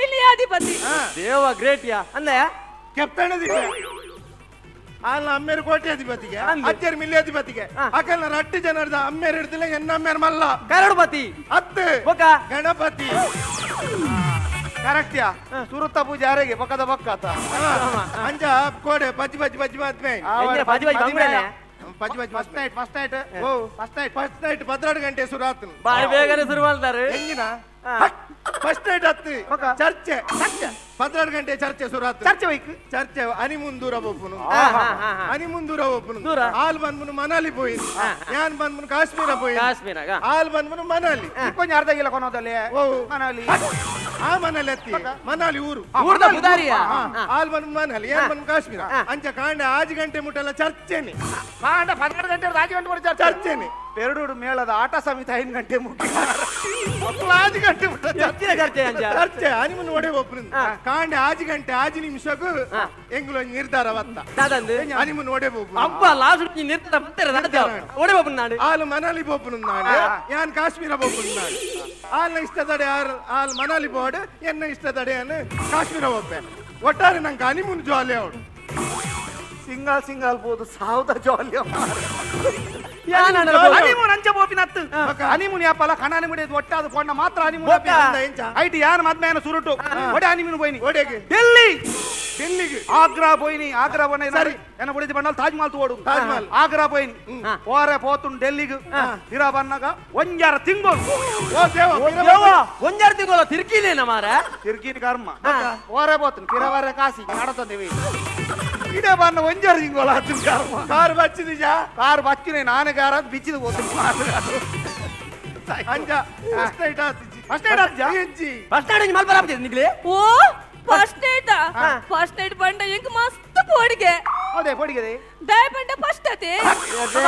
Speaker 9: ಮಿಲಿಯಾಧಿಪತಿ
Speaker 6: ದೇವ ಗ್ರೇಟ್ ಯಾ ಅಂದ
Speaker 5: ಕೆಪ್ಟನ್ ಅದಿಕ್ಕೆ ಅಲ್ಲ ಅಮ್ಮೇರು ಕೋಟೆ ಅಧಿಪತಿಗೆ ಅಜ್ಜರ್ ಮಿಲ್ಲಿ ಅಧಿಪತಿಗೆ ಅಕಲ್ನ ರಟ್ಟಿ ಜನರ್ದ ಅಮ್ಮೇರು ಹಿಡ್ದಿಲ್ಲ ಎನ್ನ ಅಮ್ಮೇರು ಮಲ್ಲ
Speaker 6: ಕರಡುಪತಿ
Speaker 5: ಅತ್ತೆ ಗಣಪತಿ
Speaker 3: ಕರೆಕ್ಟ್ಯಾ ಸುರುತ್ತ ಪೂಜೆ ಯಾರಿಗೆ ಪಕ್ಕದ ಪಕ್ಕ
Speaker 5: ಅಂಜ ಕೋಡೆ ಬಜ್ಜಿ ಬಜ್ಜಿ ಬಜ್ಜಿ ಮಾತ್ಮೆ ಫಸ್ಟ್ ನೈಟ್ 12 ಗಂಟೆ ಶುರು ಆತು
Speaker 6: ಬಾರಿ ಬೇಗನೆ ಶುರು ಮಾಡ್ತಾರೆ
Speaker 5: ಎಂಜಿನ ಫಸ್ಟ್ ನೈಟ್ ಹತ್ತು ಚರ್ಚೆ 12 ಗಂಟೆ ಚರ್ಚೆ ಶುರು ಆತು
Speaker 3: ಚರ್ಚೆ ವೈಕ್
Speaker 5: ಚರ್ಚೆ ಹನಿಮೂನ್ ದೂರ ಒಪ್ಪುನು ಹನಿಮೂನ್ ದೂರ ಒಪ್ಪುನು ಆಲ್ ಬಂದ್ಮುನು ಮನಾಲಿ ಪೋಯಿ ಯಾನ್ ಬಂದ್ಮುನು ಕಾಶ್ಮೀರ ಪೋಯಿ ಆಲ್ ಬಂದ್ಮುನು ಮನಾಲಿ
Speaker 3: ಕೊಂಚ ಅರ್ಧ ಗಿಲ ಕೊನೋದಲ್ಲಿ ಮನಾಲಿ
Speaker 5: ಆ ಮನಾಲಿ ಹತ್ತಿ ಮನಾಲಿ ಊರು
Speaker 6: ಊರ್ದ ಬುದಾರಿಯ
Speaker 5: ಆಲ್ ಬಂದ್ ಮನಾಲಿ ಯಾನ್ ಬಂದ್ ಕಾಶ್ಮೀರ ಅಂಚ ಕಾಂಡ 5 ಗಂಟೆ ಮುಟ್ಟಲ್ಲ ಚರ್ಚೆನೆ
Speaker 3: ಕಾಂಡ 12 ಗಂಟೆ 5 ಗಂಟೆ
Speaker 5: ಚರ್ಚೆನೆ
Speaker 3: ಪೆರಡು ಮೇಳದ ಆಟ ಸಮಿತಿ 5 ಗಂಟೆ ಮುಟ್ಟಿ
Speaker 5: 5 ಗಂಟೆ ಮುಟ್ಟ ಚರ್ಚೆ ಹನಿಮೂನ್ ಒಡೆ ಒಪ್ಪುನು ಕಾಂಡ 5 ಗಂಟೆ 5 ನಿಮಿಷಕ್ಕೂ ಎಂಗ್ಲು ನಿರ್ಧಾರ ವತ್ತ ಹನಿಮೂನ್ ಒಡೆ ಒಪ್ಪುನು
Speaker 6: ಅಪ್ಪ ಲಾಸ್ಟ್ ನಿರ್ಧಾರ ಬರ್ತಾರೆ ನಡೆದ ಒಡೆ ಒಪ್ಪುನು ನಾಡು
Speaker 5: ಆಲ್ ಮನಾಲಿ ಒಪ್ಪುನು ನಾಡು ಯಾನ್ ಕಾಶ್ಮೀರ ಒಪ್ಪುನು ನಾಡು ಆಲ್ ಇಷ್ಟದಡೆ ಆಲ್ ಮನಾಲಿ ಬೋರ್ಡ್ ಎನ್ನ ಇಷ್ಟದಡೆ ಅನ್ನು ಕಾಶ್ಮೀರ ಒಪ್ಪೆ ಒಟ್ಟಾರೆ ನಂಗೆ ಹನಿಮೂನ್ ಜಾಲಿ ಅವಡು
Speaker 3: ಸಿಂಗಲ್ ಬೋದು ಸಾವುದ ಜಾಲಿ
Speaker 6: ಹನಿಮೂನ್
Speaker 3: ಅಂಚ ಬೋಪಿನತ್ತು ಹನಿಮೂನ್ ಯಾಪಲ್ಲ ಕಣಾನಿ ಮುಡಿಯೋದು ಒಟ್ಟಾದ ಕೊಂಡ ಮಾತ್ರ ಹನಿಮೂನ್ ಐಟಿ ಯಾರು ಮದ್ಮೇನ ಸುರುಟು ಒಡೆ ಹನಿಮೂನ್ போயிನಿ ಒಡೆಗೆ ಡೆಲ್ಲಿಗೆ ಆಗ್ರಾ పోయిನಿ ಆಗ್ರಾ ಬನ್ನ ಸರಿ ಎನ್ನ ಬುಡಿದಿ ಬಂಡಲ್ ತಾಜ್ ಮಹಲ್ ತೋಡು ತಾಜ್ ಮಹಲ್ ಆಗ್ರಾ పోయిನಿ ಓರೆ ಪೋತುನ್ ಡೆಲ್ಲಿಗೆ ತಿರಾ ಬನ್ನಗ ಒಂಜಾರ ತಿಂಗಳು
Speaker 6: ಓ ದೇವ ಒಂಜಾರ ತಿಂಗಳು ತಿರ್ಕಿಲೇನ ಮಾರ
Speaker 3: ತಿರ್ಕಿನ ಕರ್ಮ ಓರೆ ಪೋತುನ್ ಕಿರವರೆ ಕಾಸಿ ಮಾಡತಂದೇವಿ ಇದೇ ಬನ್ನ ಒಂಜಾರ ತಿಂಗಳು ಆತುನ್ ಕರ್ಮ
Speaker 5: ಕಾರ್ ಬಚ್ಚಿದಿಜ
Speaker 3: ಕಾರ್ ಬಚ್ಚಿನೆ ನಾನೇ ಕಾರ್ ಅಂತ ಬಿಚ್ಚಿದ ಹೋತುನ್
Speaker 5: ಅಂಜ ಫಸ್ಟ್ ನೈಟ್ ಆತಿಜಿ
Speaker 6: ಫಸ್ಟ್ ನೈಟ್ ಮಲ್ಪರ ಆಗ್ತದೆ ನಿಗ್ಲೆ
Speaker 9: ಓ ಫಸ್ಟ್ ನೈಟ್ ಬಂಡ ಎಂಕ್ ಮಸ್ತ್ ಪೋಡಿಗೆ
Speaker 3: ಹೌದೇ ಪೋಡಿಗೆ
Speaker 9: ದಯ ಬಂಡ ಫಸ್ಟ್ ಅತೆ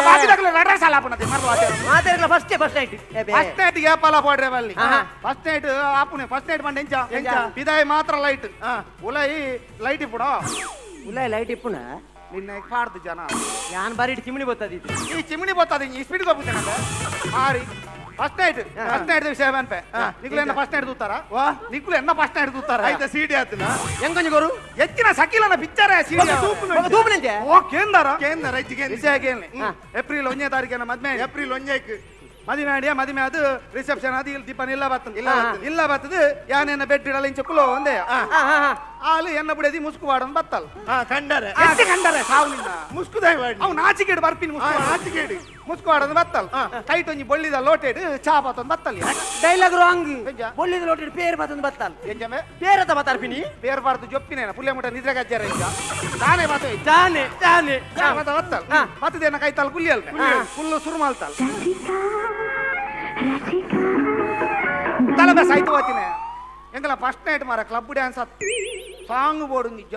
Speaker 3: ಬಾಕಿದಾಗಲ ನಡ್ರೆ ಸಾಲ ಆಪುನತೆ
Speaker 6: ಮಾತಾಡಲ್ಲ ಫಸ್ಟ್ ನೈಟ್
Speaker 3: ಫಸ್ಟ್ ನೈಟ್ ಗೆ ಪಾಲ ಪೋಡ್ರೆ ಬಲ್ಲಿ ಫಸ್ಟ್ ನೈಟ್ ಆಪುನೆ ಫಸ್ಟ್ ನೈಟ್ ಬಂಡ ಎಂಚ ಬಿದಾಯ ಮಾತ್ರ ಲೈಟ್ ಉಲೈ ಲೈಟ್ ಇಪ್ಪುಡ
Speaker 6: ಉಲೈ ಲೈಟ್ ಇಪ್ಪುನ
Speaker 3: ನಿನ್ನ ಪಾಡ್ದು ಜನ
Speaker 6: ಯಾನ್ ಬಾರಿ ಚಿಮಣಿ ಬತ್ತದಿತ್ತು
Speaker 3: ಈ ಚಿಮಣಿ ಬತ್ತದ ಈ ಸ್ಪೀಡ್ ಹೋಗ್ಬಿಟ್ಟೆ ಮಾರಿ ಫಸ್ಟ್ ನೈಟ್ ವಿಷಯ ಬನ್ಪೆ ನಿಕ್ಲು ಎನ್ನ ಫಸ್ಟ್ ನೈಟ್ ತೂತಾರ ನಿಕ್ಲು ಎನ್ನ ಫಸ್ಟ್ ನೈಟ್ ತೂತಾರ
Speaker 5: ಆಯ್ತಾ ಸೀಡಿ ಆತನ
Speaker 6: ಎಂಕೊಂಜಿ ಗೊರು
Speaker 3: ಹೆಚ್ಚಿನ ಸಕಿಲನ ಪಿಕ್ಚರ್
Speaker 6: ತೂಪುನಂತೆ
Speaker 3: ಓ ಕೇಂದಾರ
Speaker 5: ವಿಷಯ
Speaker 3: ಕೇಳಿ ಏಪ್ರಿಲ್ 1ನೇ ತಾರೀಕಿನ ಮದ್ಮೆ
Speaker 5: ಏಪ್ರಿಲ್ 1ಕ್ಕೆ
Speaker 3: ಮದುವೆ ಮಾಡಿ ಮದುವೆ ಅದು ರಿಸೆಪ್ಷನ್ ಅದು ಇಲ್ಲಿ ದೀಪನ ಇಲ್ಲ ಬರ್ತದೆ ಯಾನೇನ ಬೆಡ್ ಇಡಲ್ಲ ಇಂಚ ಕುಲೋ ಒಂದೇ ಆಲು ಎನ್ನ ಬಿಡದಿ ಮುಸ್ಕು ವಾಡನ್ ಬತ್ತಲ್
Speaker 5: ಕಂಡರೆ
Speaker 3: ಸಾವುನಿಂದ
Speaker 5: ಮುಸ್ಕುದಾಯ್
Speaker 3: ಅವ್ ನಾಚಿಕೇಡು ಬರ್ಪಿನ
Speaker 5: ನಾಚಿಕೇಡು
Speaker 3: ಮುಸ್ಕು ವಾಡನ್ ಬತ್ತಲ್ ಕೈಟ್ ಒಂಜಿ ಬೊಳ್ಳಿದ ಲೋಟೆಡ್ ಚಾ ಬಾತೊಂದು ಬತ್ತಲ್
Speaker 6: ಡೈಲಾಗ್ ರಾಂಗ್ ಬೊಳ್ಳಿದ ಲೋಟೆಡ್ ಪೇರ್ ಬಾತೊಂದು ಬತ್ತಲ್
Speaker 3: ಎಂಜಮೆ
Speaker 6: ಪೇರತ ಬತ್ತಾರ್ಪಿನಿ
Speaker 3: ಪೇರ್ ಬಾರ್ದು ಜೊಪ್ಪಿನೇನ ಪುಲ್ಯ ಮುಟ ನಿದ್ರೆ ಗಜ್ಜಾರ ಈಗ ತಾನೇ ಬಾತ
Speaker 6: ಚಾನೆ
Speaker 3: ಬತ್ತಲ್ ಮತ್ತದೇನ ಕೈತಲ್ ಕುಲ್ಲಿಯಲ್ ಫುಲ್ಲು ಸುರು ಮಾಲ್ತಲ್ ತಲಬೆ ಸಾಯ್ತು ಹೋಗ್ತೀನಿ ಎಂಗಲ ಫಸ್ಟ್ ನೈಟ್ ಮಾರ ಕ್ಲಬ್ ಡ್ಯಾನ್ಸ್ ಸಾಂಗ್ ಬೋರ್ಡು ನಿಜ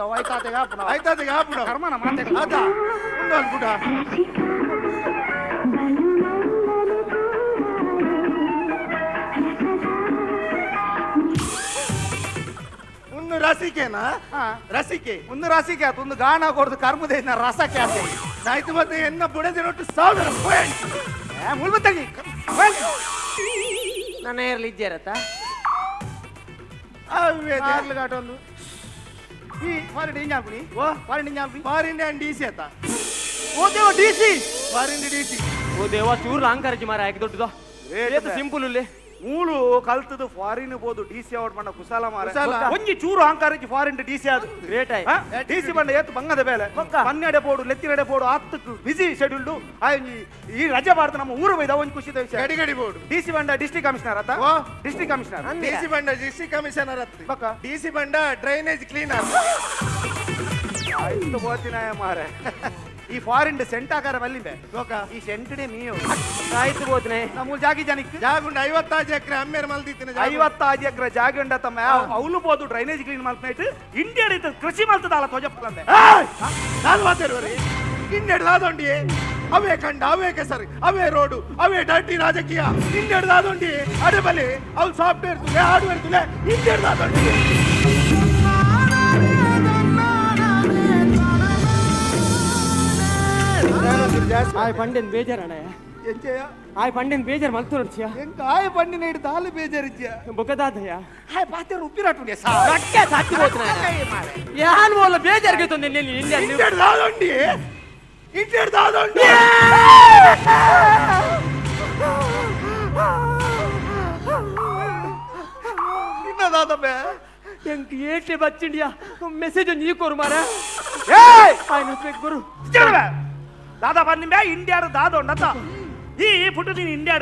Speaker 3: ಆಯ್ತಾತೆಗೆ ಹಾಪುಡ ಕರ್ಮನ ಮಾತೆ ಅದ ಉಂಡು ಅನ್ಬಿಡ
Speaker 5: ಒಂದು ರಸಿಕೆನಾ ರಸಿಕೆ
Speaker 3: ಒಂದು ರಸಿಕೆ ಆಯ್ತು ಒಂದು ಗಾಣ ಕೊಡ್ದು ಕರ್ಮದೆ ರಸಕ್ಕೆ ಆತ
Speaker 5: ಆಯ್ತು ಮತ್ತೆ ಎನ್ನ ಬುಡದಿನೊಟ್ಟು 1000
Speaker 3: ಮುಳ್ಬತ್ತಗಿ
Speaker 6: ನನ್ನ ಏರ್ಲಿ ಇದ್ದೇರತ್ತ
Speaker 3: ಒಂದು ಈ ಫಾರಿನ್ ಇಂಜಾಂಪುನಿ ಫಾರಿನ್ ಡಿಸಿ ಆತ
Speaker 6: ಓ ದೇವ ಡಿಸಿ
Speaker 3: ಫಾರಿನ್ ಡಿಸಿ
Speaker 6: ಓ ದೇವ ಚೂರು ಅಂಕರಜಿ ಮಾರ ಯಾಕೆ ದೊಡ್ಡದು ಸಿಂಪಲ್ ಉಲ್ಲೆ
Speaker 3: ಮೂಳು ಕಲ್ತದು ಫಾರಿನ್ ಬೋದು ಡಿಸಿ ಔಟ್ ಬಂಡ ಕುಸಾಲ ಮಾರ ಒಂಜಿ ಚೂರು ಅಂಕಾರಜಿ ಫಾರಿನ್ ಡಿಸಿ ಅದು
Speaker 6: ಗ್ರೇಟ್ ಆಯ್
Speaker 3: ಡಿಸಿ ಬಂಡ ಏತು ಬಂಗದ ಬೇಲೆ ಪನ್ನೆಡೆ ಬೋಡು ಲೆತ್ತಿನಡೆ ಬೋಡು ಹತ್ತಕ್ಕೆ ಬಿಸಿ ಶೆಡ್ಯೂಲ್ಡು ಈ ರಜೆ ಬಾರ್ದು ನಮ್ಮ ಊರು ಬೈದ ಒಂಜಿ ಖುಷಿದ ವಿಷಯ
Speaker 5: ಗಡಿ ಬೋಡು
Speaker 3: ಡಿಸಿ ಬಂಡ ಡಿಸ್ಟ್ರಿಕ್ಟ್ ಕಮಿಷನರ್ ಆತ ಡಿಸ್ಟ್ರಿಕ್ಟ್ ಕಮಿಷನರ್
Speaker 5: ಡಿಸಿ ಬಂಡ ಡಿಸ್ಟ್ರಿಕ್ಟ್ ಕಮಿಷನರ್ ಅತ್ತ
Speaker 3: ಪಕ್ಕ
Speaker 5: ಡಿಸಿ ಬಂಡ ಡ್ರೈನೇಜ್ ಕ್ಲೀನರ್
Speaker 3: ಆಯ್ತು ಬೋತಿನ ಮಾರೆ ಈ ಫಾರಿನ್ ಸೆಂಟ್ ಆಕಾರ ಬಲ್ಲಿದೆ ಈ ಸೆಂಟ್ಡೆ ಮೀಯು
Speaker 6: ಆಯ್ತು ಬೋತನೆ
Speaker 3: ನಮ್ಮ ಜಾಗಿ ಜನಿಕ್
Speaker 5: ಜಾಗುಂಡ 50 ಎಕರೆ ಅಮ್ಮೇರ್ ಮಲ್ದಿತ್ತಿನ
Speaker 3: 50 ಎಕರೆ ಜಾಗ ಉಂಡ ತಮ್ಮ ಅವಳು ಬೋದು ಡ್ರೈನೇಜ್ ಕ್ಲೀನ್ ಮಾಡ್ತೈತೆ ಇಂಡಿಯಾ ಕೃಷಿ ಮಾಡ್ತದ ಅಲ್ಲ ತೊಜಪ್ಪಂದೆ
Speaker 5: ನಾನು ಮಾತಾಡುವರಿ ಇನ್ನೆಡ್ದಾದೊಂಡಿ ಅವೇ ಕಂಡ ಅವೇ ಕೆಸರು ಅವೇ ರೋಡು ಅವೇ ಡರ್ಟಿ ರಾಜಕೀಯ ಇನ್ನೆಡ್ದಾದೊಂಡಿ ಅಡಬಲಿ ಅವು ಸಾಫ್ಟ್ವೇರ್ ತುಲೆ ಹಾರ್ಡ್ವೇರ್ ತುಲೆ ಇನ್ನೆಡ್ದಾದೊಂಡಿ
Speaker 6: ಆಯ್ ಪಂಡಿನ ಬೇಜಾರಣ ಆಯ್ ಪಂಡಿನ ಬೇಜಾರು ಮಲ್ತು ನೋಡ್ತೀಯ
Speaker 3: ಎಂಕ ಆಯ್ ಪಂಡಿನ ಹಿಡಿದು ಹಾಲು ಬೇಜಾರಿದ್ಯ
Speaker 6: ಬೊಕದಾದಯ್ಯ
Speaker 3: ಆಯ್ ಪಾತ್ರೆ ಉಪ್ಪಿರಾಟುಂಡೆ
Speaker 6: ರಕ್ಕೆ ಸಾಕಿ ಹೋಗ್ತಾನೆ ಯಾನ್ ಮೂಲ ಬೇಜಾರಿಗೆ ತಂದೆ ನಿನ್ನೆ
Speaker 5: ಇನ್ನೆಡ್ದಾದೊಂಡಿ ಇನ್ನೆಡ್ದಾದೊಂಡಿ
Speaker 3: ಇನ್ನದಾದಮ್ಮೆ
Speaker 6: ಎಂಕ್ ಏಟೆ ಬಚ್ಚಿಂಡಿಯಾ ಮೆಸೇಜ್ ನೀ ಕೊರು ಮಾರ ಆಯ್ನ ಗುರು
Speaker 3: ದಾದಾ ಬಂದಿಮೆ ಇಂಡಿಯಾದ ದಾದ ಉಂಡತ ಈ ಪುಟ್ಟು ನೀನು ಇಂಡಿಯಾಡ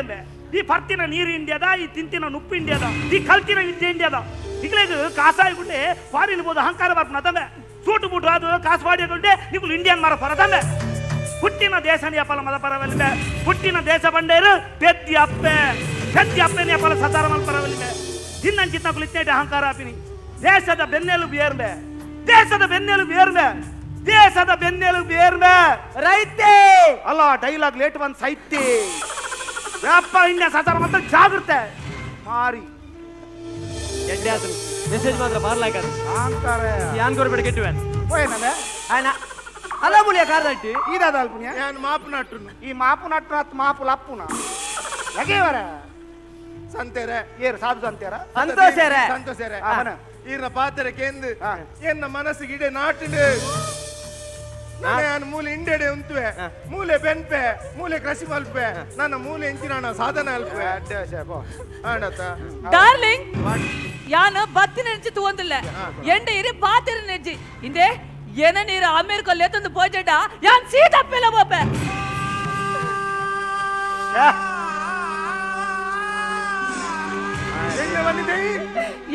Speaker 3: ಈ ಪರ್ತಿನ ನೀರು ಇಂಡಿಯಾದ ಈ ತಿಂತಿನ ನುಪ್ಪು ಇಂಡಿಯಾದ ಈ ಕಲ್ತಿನ ವಿದ್ಯೆ ಇಂಡಿಯಾದ ಈಗಲೇ ಕಾಸಾಯಿ ಗುಂಡೆ ಫಾರಿನ್ ಬೋದು ಅಹಂಕಾರ ಬರ್ಪನ ತಂದೆ ಸೂಟು ಬೂಟು ಅದು ಕಾಸು ಮಾಡಿಕೊಂಡೆ ನೀವು ಇಂಡಿಯನ್ ಮರ ಪರ ತಂದೆ ಹುಟ್ಟಿನ ದೇಶ ಅಪ್ಪಲ ಮದ ಪರವಲ್ಲಿದೆ ಹುಟ್ಟಿನ ದೇಶ ಬಂಡೇರು ಪೆದ್ದಿ ಅಪ್ಪೆ ಅಪ್ಪಲ ಸತಾರ ಮಲ್ ಪರವಲ್ಲಿದೆ ದಿನ್ನಂಚಿತ್ತ ಕುಳಿತೇಟ ಅಹಂಕಾರ ಅಪಿನಿ ದೇಶದ ಬೆನ್ನೆಲುಬು ಏರ್ಮೆ ದೇಶದ ಬೆನ್ನೆಲುಬು ಏರ್ಮೆ
Speaker 6: ರೈತೆ
Speaker 3: ಅಲ್ಲ ಡೈಲಾಗ್ ಲೇಟ್ ಬಂದ್ ಸೈತಿ ವ್ಯಾಪ ಇಂಡಿಯಾ ಸತಾರ ಮಾತ್ರ ಜಾಗೃತೆ ಮಾರಿ
Speaker 6: ಎಡ್ಡೆ ಆತನು ಮೆಸೇಜ್ ಮಾತ್ರ ಬಾರ್ಲಾಕ
Speaker 3: ಅಹಂಕಾರ
Speaker 6: ಯಾನ್ ಕೊರ್ಬೇಡ ಕೆಟ್ಟುವೆನ್
Speaker 3: ಹೋಯನವೆ
Speaker 6: ಆಯ್ನ ಅಲ್ಲ ಮುಳಿಯ ಕಾರ್ದಟ್ಟಿ
Speaker 3: ಈದಾದ ಅಲ್ಪುನ್ಯ
Speaker 5: ನಾನು ಮಾಪು ನಟ್ಟುನು
Speaker 3: ಈ ಮಾಪು ನಟ್ಟು ಅತ್ ಮಾಪು ಲಪ್ಪುನ ಲಗೇವರ
Speaker 5: ಸಂತೇರೆ
Speaker 3: ಏರು ಸಾಧು ಸಂತೇರ
Speaker 5: ಸಂತೋಷರೇ ಈರ್ನ ಪಾತ್ರೆ ಕೇಂದು ಎನ್ನ ಮನಸ್ಸಿಗೆ ಇಡೆ ನಾಟಿಡು ನಾನು ಮೂಲೆ ಇಂಡೆಡೆ ಉಂತುವೆ ಮೂಲೆ ಬೆನ್ಪೆ ಮೂಲೆ ಕೃಷಿ ಮಲ್ಪೆ ನನ್ನ ಮೂಲೆ ಎಂಚಿನ ಸಾಧನ ಅಲ್ಪೆ
Speaker 9: ಡಾರ್ಲಿಂಗ್ ಯಾನು ಬತ್ತಿ ನೆಂಚಿ ತಗೊಂದಿಲ್ಲ ಎಂಡ ಇರಿ ಪಾತಿರ ನೆಂಚಿ ಇಂದೆ ಏನ ನೀರು ಅಮೇರಿಕಲ್ಲಿ ಎತ್ತೊಂದು ಪೋಜೆಡ ಯಾನ್ ಸೀದಪ್ಪಿಲ್ಲ ಬೋಪೆ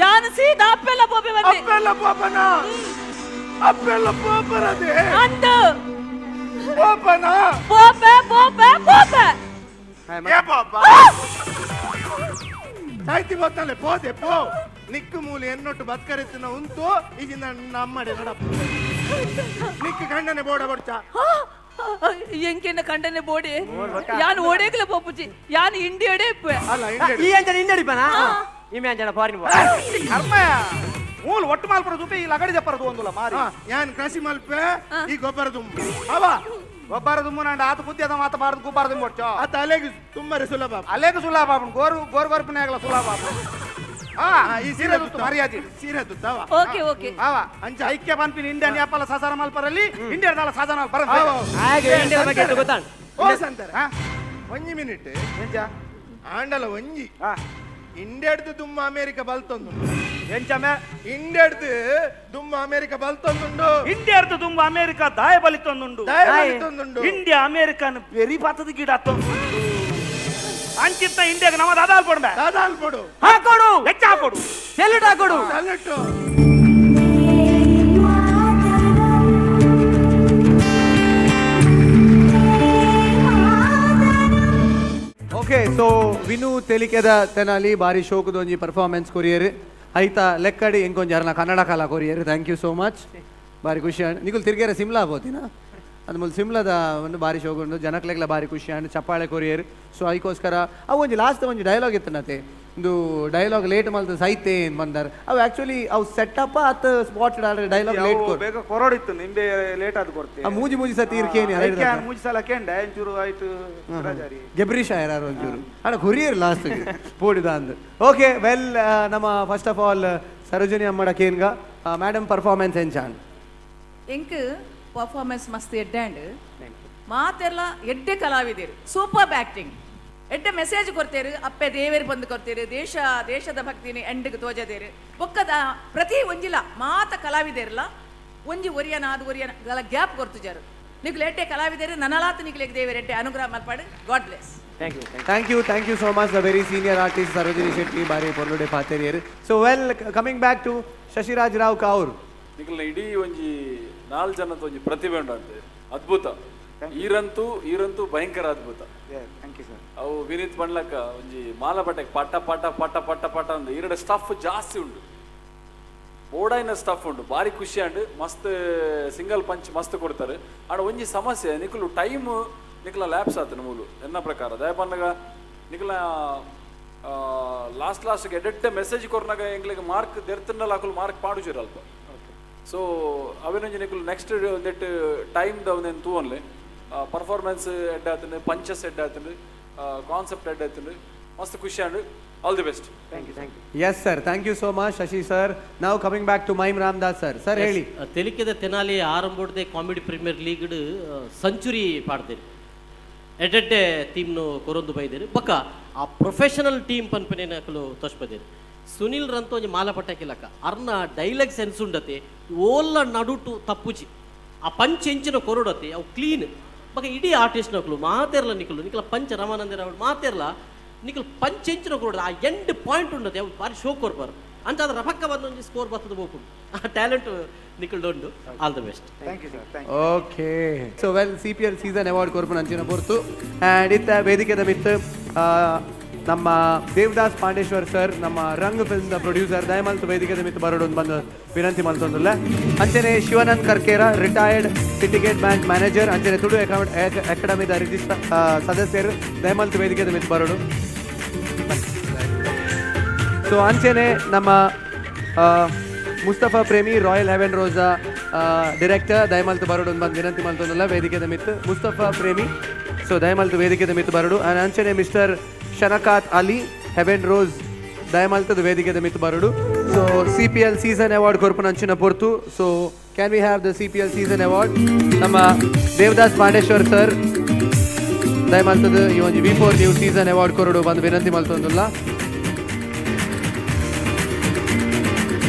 Speaker 9: ಯಾನು ಸೀದಾ ಅಪ್ಪೆಲ್ಲ ಬೋಪೆ ಬಂದಿ
Speaker 5: ಅಪ್ಪೆಲ್ಲ ಪಾಪನ ಅಪ್ಪೆಲ್ಲ ಪಾಪರದೆ
Speaker 9: ಅಂದ
Speaker 5: ಪಾಪನ
Speaker 9: ಬೋಪೆ
Speaker 5: ಏ ಪಾಪ ಸಾಯ್ತಿ ಗೊತ್ತಲ್ಲೇ ಪೋದೆ ಪೋ ನಿಕ್ಕು ಮೂಲೆ ಎನ್ನೊಟ್ಟು ಬತ್ಕರಿತ್ತಿನ ಉಂಟು ಈಗ ನಮ್ಮಡೆ ನಡಪ್ಪ ನಿಕ್ಕು ಗಂಡನೆ ಬೋಡ ಬಡ್ಚ
Speaker 9: ಎಂಕೆನ್ನ ಕಂಡನೆ ಬೋಡಿ ಯಾನ್ ಓಡೇಗ್ಲ ಪಪ್ಪುಜಿ ಯಾನ್ ಇಂಡಿಯಡೆ ಇಪ್ಪೆ
Speaker 5: ಅಲ್ಲ
Speaker 6: ಈ ಅಂಜನ ಇಂಡಿಯಡಿಪನ ಇಮೆ ಅಂಜನ ಫಾರಿನ್ ಬೋ
Speaker 3: ಕರ್ಮ ಮೂಲ ಒಟ್ಟು ಮಾಲ್ಪರ ಜೊತೆ ಈ ಲಗಡಿ ಜಪ್ಪರದು ಒಂದುಲ ಮಾರಿ
Speaker 5: ಯಾನ್ ಕೃಷಿ ಮಲ್ಪೆ ಈ ಗೊಬ್ಬರ ತುಂಬು ಅವ
Speaker 3: ಗೊಬ್ಬರ ದುಮ್ಮನ ಆತ ಬುದ್ಧಿಯದ ಮಾತಾಡೋದು ಗೊಬ್ಬರ ದುಮ್ಮೊಚ್ಚೋ
Speaker 10: ಆತ ಅಲೆಗೆ ತುಂಬರೆ ಸುಲಭ
Speaker 3: ಅಲ್ಲೇಗ ಸುಲಭ ಗೋರು ಗೊರ್ಪನೆ ಆಗಲ್ಲ ಸುಲಭ
Speaker 10: ಈ ಸೀರೆ ತುತ್ತು
Speaker 3: ಮರ್ಯಾದೆ
Speaker 10: ಸೀರೆ ತುತ್ತವ
Speaker 9: ಓಕೆ ಓಕೆ
Speaker 3: ಅವ ಅಂಚ ಐಕ್ಯ ಪಂಪಿನ ಇಂಡಿಯನ್ ಯಾಪಲ್ಲ ಸಸಾರ ಮಲ್ಪರಲ್ಲಿ ಇಂಡಿಯಾದ ಸಸಾರ ಬರ
Speaker 6: ಹಾಗೆ ಇಂಡಿಯಾ ಬಗ್ಗೆ ಗೊತ್ತಾಣ
Speaker 10: ಅಂತಾರೆ ಒಂಜಿ ಮಿನಿಟ್
Speaker 3: ಎಂಚ
Speaker 10: ಆಂಡಲ ಒಂಜಿ ಇಂಡಿಯಾಡ್ದು ದುಮ್ಮ ಅಮೇರಿಕ ಬಲ್ತೊಂದು
Speaker 3: ಎಂಚಮೆ
Speaker 10: ಇಂಡಿಯಾಡ್ದು ದುಮ್ಮ ಅಮೇರಿಕ ಬಲ್ತೊಂದುಂಡು
Speaker 3: ಇಂಡಿಯಾದ ತುಂಬ ಅಮೇರಿಕ ದಾಯ ಬಲಿತೊಂದುಂಡು
Speaker 10: ದಾಯ ಬಲಿತೊಂದುಂಡು
Speaker 3: ಇಂಡಿಯಾ ಅಮೇರಿಕನ್ ಬೆರಿ ಪಾತದ ಗಿಡ ಹತ್ತೊಂದು ಅಂಚಿತ್ತ ಇಂಡಿಯಾಗ ನಮ್ಮ ದಾದಾಲ್ ಕೊಡ್ಬೆ
Speaker 10: ದಾದಾಲ್ ಕೊಡು
Speaker 6: ಹಾಕೊಡು
Speaker 3: ಹೆಚ್ಚ ಹಾಕೊಡು
Speaker 6: ಸೆಲ್ಯೂಟ್ ಹಾಕೊಡು
Speaker 10: salute
Speaker 2: okay so Vinu Telikeda Tenali ಬಾರಿ ಶೋಕದ ಒಂಜಿ ಪರ್ಫಾರ್ಮೆನ್ಸ್ ಕೊರಿಯರ್ ಐತ ಲೆಕ್ಕಡಿ ಇಂಕೊಂಜಾರನ ಕನ್ನಡ ಕಲಾ ಕೊರಿಯರ್ ಥ್ಯಾಂಕ್ ಯು ಸೋ ಮಚ್ ಬಾರಿ ಖುಷಿ ಅಂಡ್ ನಿಗುಲ್ ತಿರ್ಗೇರ ಸಿಮ್ಲಾ ಆಗೋತಿನ ಅದು ಮುಲ್ ಸಿಮ್ಲಾದ ಒಂದು ಬಾರಿ ಶೋಕ ಉಂಡು ಜನಕ್ಲೆಗ್ಲ ಬಾರಿ ಖುಷಿ ಅಂಡ್ ಚಪ್ಪಾಳೆ ಕೊರಿಯರ್ ಸೊ ಅದಕ್ಕೋಸ್ಕರ ಅವು ಒಂಜಿ ಲಾಸ್ಟ್ ಒಂಜಿ ಡೈಲಾಗ್ ಇತ್ತನತೆ ಒಂದು ಡೈಲಾಗ್ ಲೇಟ್ ಮಲ್ತ ಸೈತೆ ಏನು ಬಂದಾರ ಅವು ಆ್ಯಕ್ಚುಲಿ ಅವು ಸೆಟಪ್ ಅತ್ ಸ್ಪಾಟ್ ಡೈಲಾಗ್ ಲೇಟ್
Speaker 3: ಬೇಗ ಕೊರೋಡಿತ್ತು ನಿಂಬೆ ಲೇಟ್ ಆದ್ ಕೊಡ್ತೀವಿ
Speaker 2: ಮೂಜಿ ಮೂಜಿ ಸತಿ ಇರ್ಕೇನಿ
Speaker 3: ಮೂಜಿ ಸಲ ಕೇಂಡೆ ಒಂಚೂರು ಆಯ್ತು
Speaker 2: ಗೆಬ್ರಿಶ ಯಾರು ಒಂಚೂರು ಅಣ್ಣ ಕೊರಿಯರ್ ಲಾಸ್ಟ್ ಪೋಡಿದ ಅಂದ್ ಓಕೆ ವೆಲ್ ನಮ್ಮ ಫಸ್ಟ್ ಆಫ್ ಆಲ್ ಸರೋಜಿನಿ ಅಮ್ಮಡ ಕೇನ್ಗ ಮೇಡಮ್ ಪರ್ಫಾರ್ಮೆನ್ಸ್ ಎಂಚಾನ್
Speaker 9: ಎಂಕ್ ಪರ್ಫಾರ್ಮೆನ್ಸ್ ಮಸ್ತ್ ಎಡ್ಡಾಂಡ್ ಮಾತೆಲ್ಲ ಎಡ್ಡೆ ಕಲಾವಿದರು ಸೂಪರ್ ಆಕ್ಟಿಂಗ್ ಎಡ್ಡೆ ಮೆಸೇಜ್ ಕೊಡ್ತೇರು ಅಪ್ಪೆ ದೇವೇರು ಬಂದು ಕೊಡ್ತೇರು ದೇಶದ ಭಕ್ತಿನಿ ಎಂಡ್ಗೆ ತೋಜದೇರು ಒಕ್ಕದ ಪ್ರತಿ ಒಂಜಿಲ ಮಾತ ಕಲಾವಿದರಲ್ಲ ಒಂಜಿ ಒರಿಯನ ಅದು ಒರಿಯನ ಗ್ಯಾಪ್ ಕೊಡ್ತಿಜಾರು ನಿಗ್ಲು ಎಡ್ಡೆ ಕಲಾವಿದರು ನನಲಾತ ನಿಗ್ಲಿಗೆ ದೇವೇರು ಎಡ್ಡೆ ಅನುಗ್ರಹ ಮಲ್ಪಾಡು God bless
Speaker 2: Thank you so much, the very senior artist Sarojini Shetty, Bari Porlude Paterier. So well, coming back to Shashiraj Rao Kaur.
Speaker 11: ನಿಖಿಲ್ನ ಇಡೀ ಒಂಜಿ 4 ಜನದ ಒಂಜಿ ಪ್ರತಿಭೆ ಉಂಟಂತೆ ಅದ್ಭುತ ಈರಂತೂ ಭಯಂಕರ ಅದ್ಭುತ ಅವು ವಿನೀತ್ ಪಂಡ್ಲಕ್ಕ ಒಂಜಿ ಮಾಲ ಬಟ್ಟೆಗೆ ಪಟ ಪಟ ಪಟ ಪಟ ಪಟ ಅಂದ್ ಈರಡೆ ಸ್ಟಫ್ ಜಾಸ್ತಿ ಉಂಡು ಓಡಾಯಿನ ಸ್ಟಫ್ ಉಂಡು ಬಾರಿ ಖುಷಿ ಅಂಡ್ ಮಸ್ತ್ ಸಿಂಗಲ್ ಪಂಚ್ ಮಸ್ತ್ ಕೊಡ್ತಾರೆ ಆಡ ಒಂಜಿ ಸಮಸ್ಯೆ ನಿಖಲು ಟೈಮ್ ನಿಖಲ ಲ್ಯಾಪ್ಸ್ ಆತನ ಮೂಲು ಎನ್ನ ಪ್ರಕಾರ ದಯಪನ್ನಗ ನಿಖಲ ಲಾಸ್ಟ್ಗೆ ಎಡೆಡ್ಡೆ ಮೆಸೇಜ್ ಕೊರ್ನಾಗ ಎಂಗ್ಲಿಗೆ ಮಾರ್ಕ್ ದೆರ್ತನಲ್ಲ ಹಾಕಲು ಮಾರ್ಕ್ ಪಾಡುಜಿರ ಅಲ್ಪ ಸೊ ಅವೇನೊಂಜಿ ನಿಖಲು ನೆಕ್ಸ್ಟ್ ಒಂದೆಟ್ಟು ಟೈಮ್ದ ಒಂದೇನು ತೂವನ್ಲೆ ಪರ್ಫಾರ್ಮೆನ್ಸ್ ಎಡ್ ಆತನು ಪಂಚಸ್ ಎಡ್ ಆತನು ಕಾನ್ಸೆಪ್ಟ್ ಎಡ್ ಆತನು ಮಸ್ತ್ ಖುಷಿ and all the best
Speaker 2: Yes sir, thank you so much Shashi sir. Now coming back to Maim Ramdas sir. Sir ಹೇಳಿ
Speaker 12: ತೆಲಿಕೆದ ತೆನಾಲಿ ಆರಂಭೋಡದೆ ಕಾಮಿಡಿ ಪ್ರೀಮಿಯರ್ ಲೀಗ್ ಸೆಂಚುರಿ ಪಾಡ್ದೇರಿ ಎಡ್ಡೆ ಟೀಮ್ನು ಕೊರೊಂದು ಬೈದೇರಿ ಬಕ್ಕ ಆ ಪ್ರೊಫೆಷನಲ್ ಟೀಮ್ ಪನ್ಪನೇನಕಲು ತೋಚ್ಪದೇರಿ ಸುನಿಲ್ ರಂತು ಒಂಜಿ ಮಾಲ ಪಟ್ಟಕಿಲಕ ಅರ್ನ ಡೈಲಾಗ್ ಸೆನ್ಸ್ ಉಂಡತೆ ಓಲ್ಲ ನಡುಟು ತಪ್ಪುಜಿ ಆ ಪಂಚ್ ಎಂಚಿನ ಕೊರಡತೆ ಅವು ಕ್ಲೀನ್ ಬಕ್ಕ ಇಡೀ ಆರ್ಟಿಸ್ಟ್ ನಕಲು ಮಾತೇರ್ಲ ನಿಖಲು ಪಂಚ ರಮಾನಂದ ರಾವ್ ಮಾತೇರ್ಲ ನಿಖಲು ಪಂಚ್ ಎಂಚಿನ ಕೊರಡ ಆ ಎಂಡ್ ಪಾಯಿಂಟ್ ಉಂಡತೆ ಅವು ಬಾರಿ ಶೋ ಕೊರ್ಬಾರು ಅಂತ ಅದ್ರ ಪಕ್ಕ ಬಂದು ಒಂಜಿ ಸ್ಕೋರ್ ಬರ್ತದೆ ಬೋಪುಂಡು ಆ ಟ್ಯಾಲೆಂಟ್ ನಿಖಲ್ ಉಂಡು all the best
Speaker 2: okay so well CPL season award ಕೊರ್ಪುನ ಅಂಚಿನ ಪೊರ್ತು ಆ್ಯಂಡ್ ಇತ್ತ ವೇದಿಕೆದ ಮಿತ್ತು ನಮ್ಮ ದೇವದಾಸ್ ಪಾಂಡೇಶ್ವರ್ ಸರ್ ನಮ್ಮ ರಂಗ್ ಫಿಲ್ಮ್ದ ಪ್ರೊಡ್ಯೂಸರ್ ದಯಮಲ್ತು ವೇದಿಕೆದ ಮಿತ್ತು ಬರೋಡು ಬಂದು ವಿನಂತಿ ಮಲ್ತೊಂದಿಲ್ಲ ಅಂಚನೆ Shivanand Karkera retired syndicate bank manager ಅಂಚನೆ ತುಳು ಅಕಾಡೆಮಿದ ರಿಜಿಸ್ಟರ್ ಸದಸ್ಯರು ದಯಮಲ್ತು ವೇದಿಕೆದ ಮಿತ್ತು ಬರೋಡು ಸೊ ಅಂಚನೆ ನಮ್ಮ Mustafa Premi royal heaven Rosa director ದಯಮಲ್ತು ಬರೋಡು ಬಂದು ವಿನಂತಿ ಮಲ್ತೊಂದಿಲ್ಲ ವೇದಿಕೆದ ಮಿತ್ತು ಮುಸ್ತಫಾ ಪ್ರೇಮಿ ಸೊ ದಯಮಲ್ತು ವೇದಿಕೆದ ಮಿತ್ತು ಬರೋಡು ಆ್ಯಂಡ್ ಅಂಚನೆ mister Shanakat Ali heaven rose ದಯಮಲ್ತದ ವೇದಿಕೆದ ಮಿತ್ತು ಬರೋಡು ಸೊ CPL ಸೀಸನ್ ಅವಾರ್ಡ್ ಕೊರ್ಪುನ ಅಂಚಿನ ಪೊರ್ತು so can we have the CPL season award ನಮ್ಮ ದೇವದಾಸ್ ಪಾಂಡೇಶ್ವರ್ ಸರ್ ದಯಮಲ್ತದ ಈ ಒಂದು V4 ನ್ಯೂಸ್ ಸೀಸನ್ ಅವಾರ್ಡ್ ಕೊರಡು ಬಂದು ವಿನಂತಿ ಮಲ್ತೊಂದಿಲ್ಲ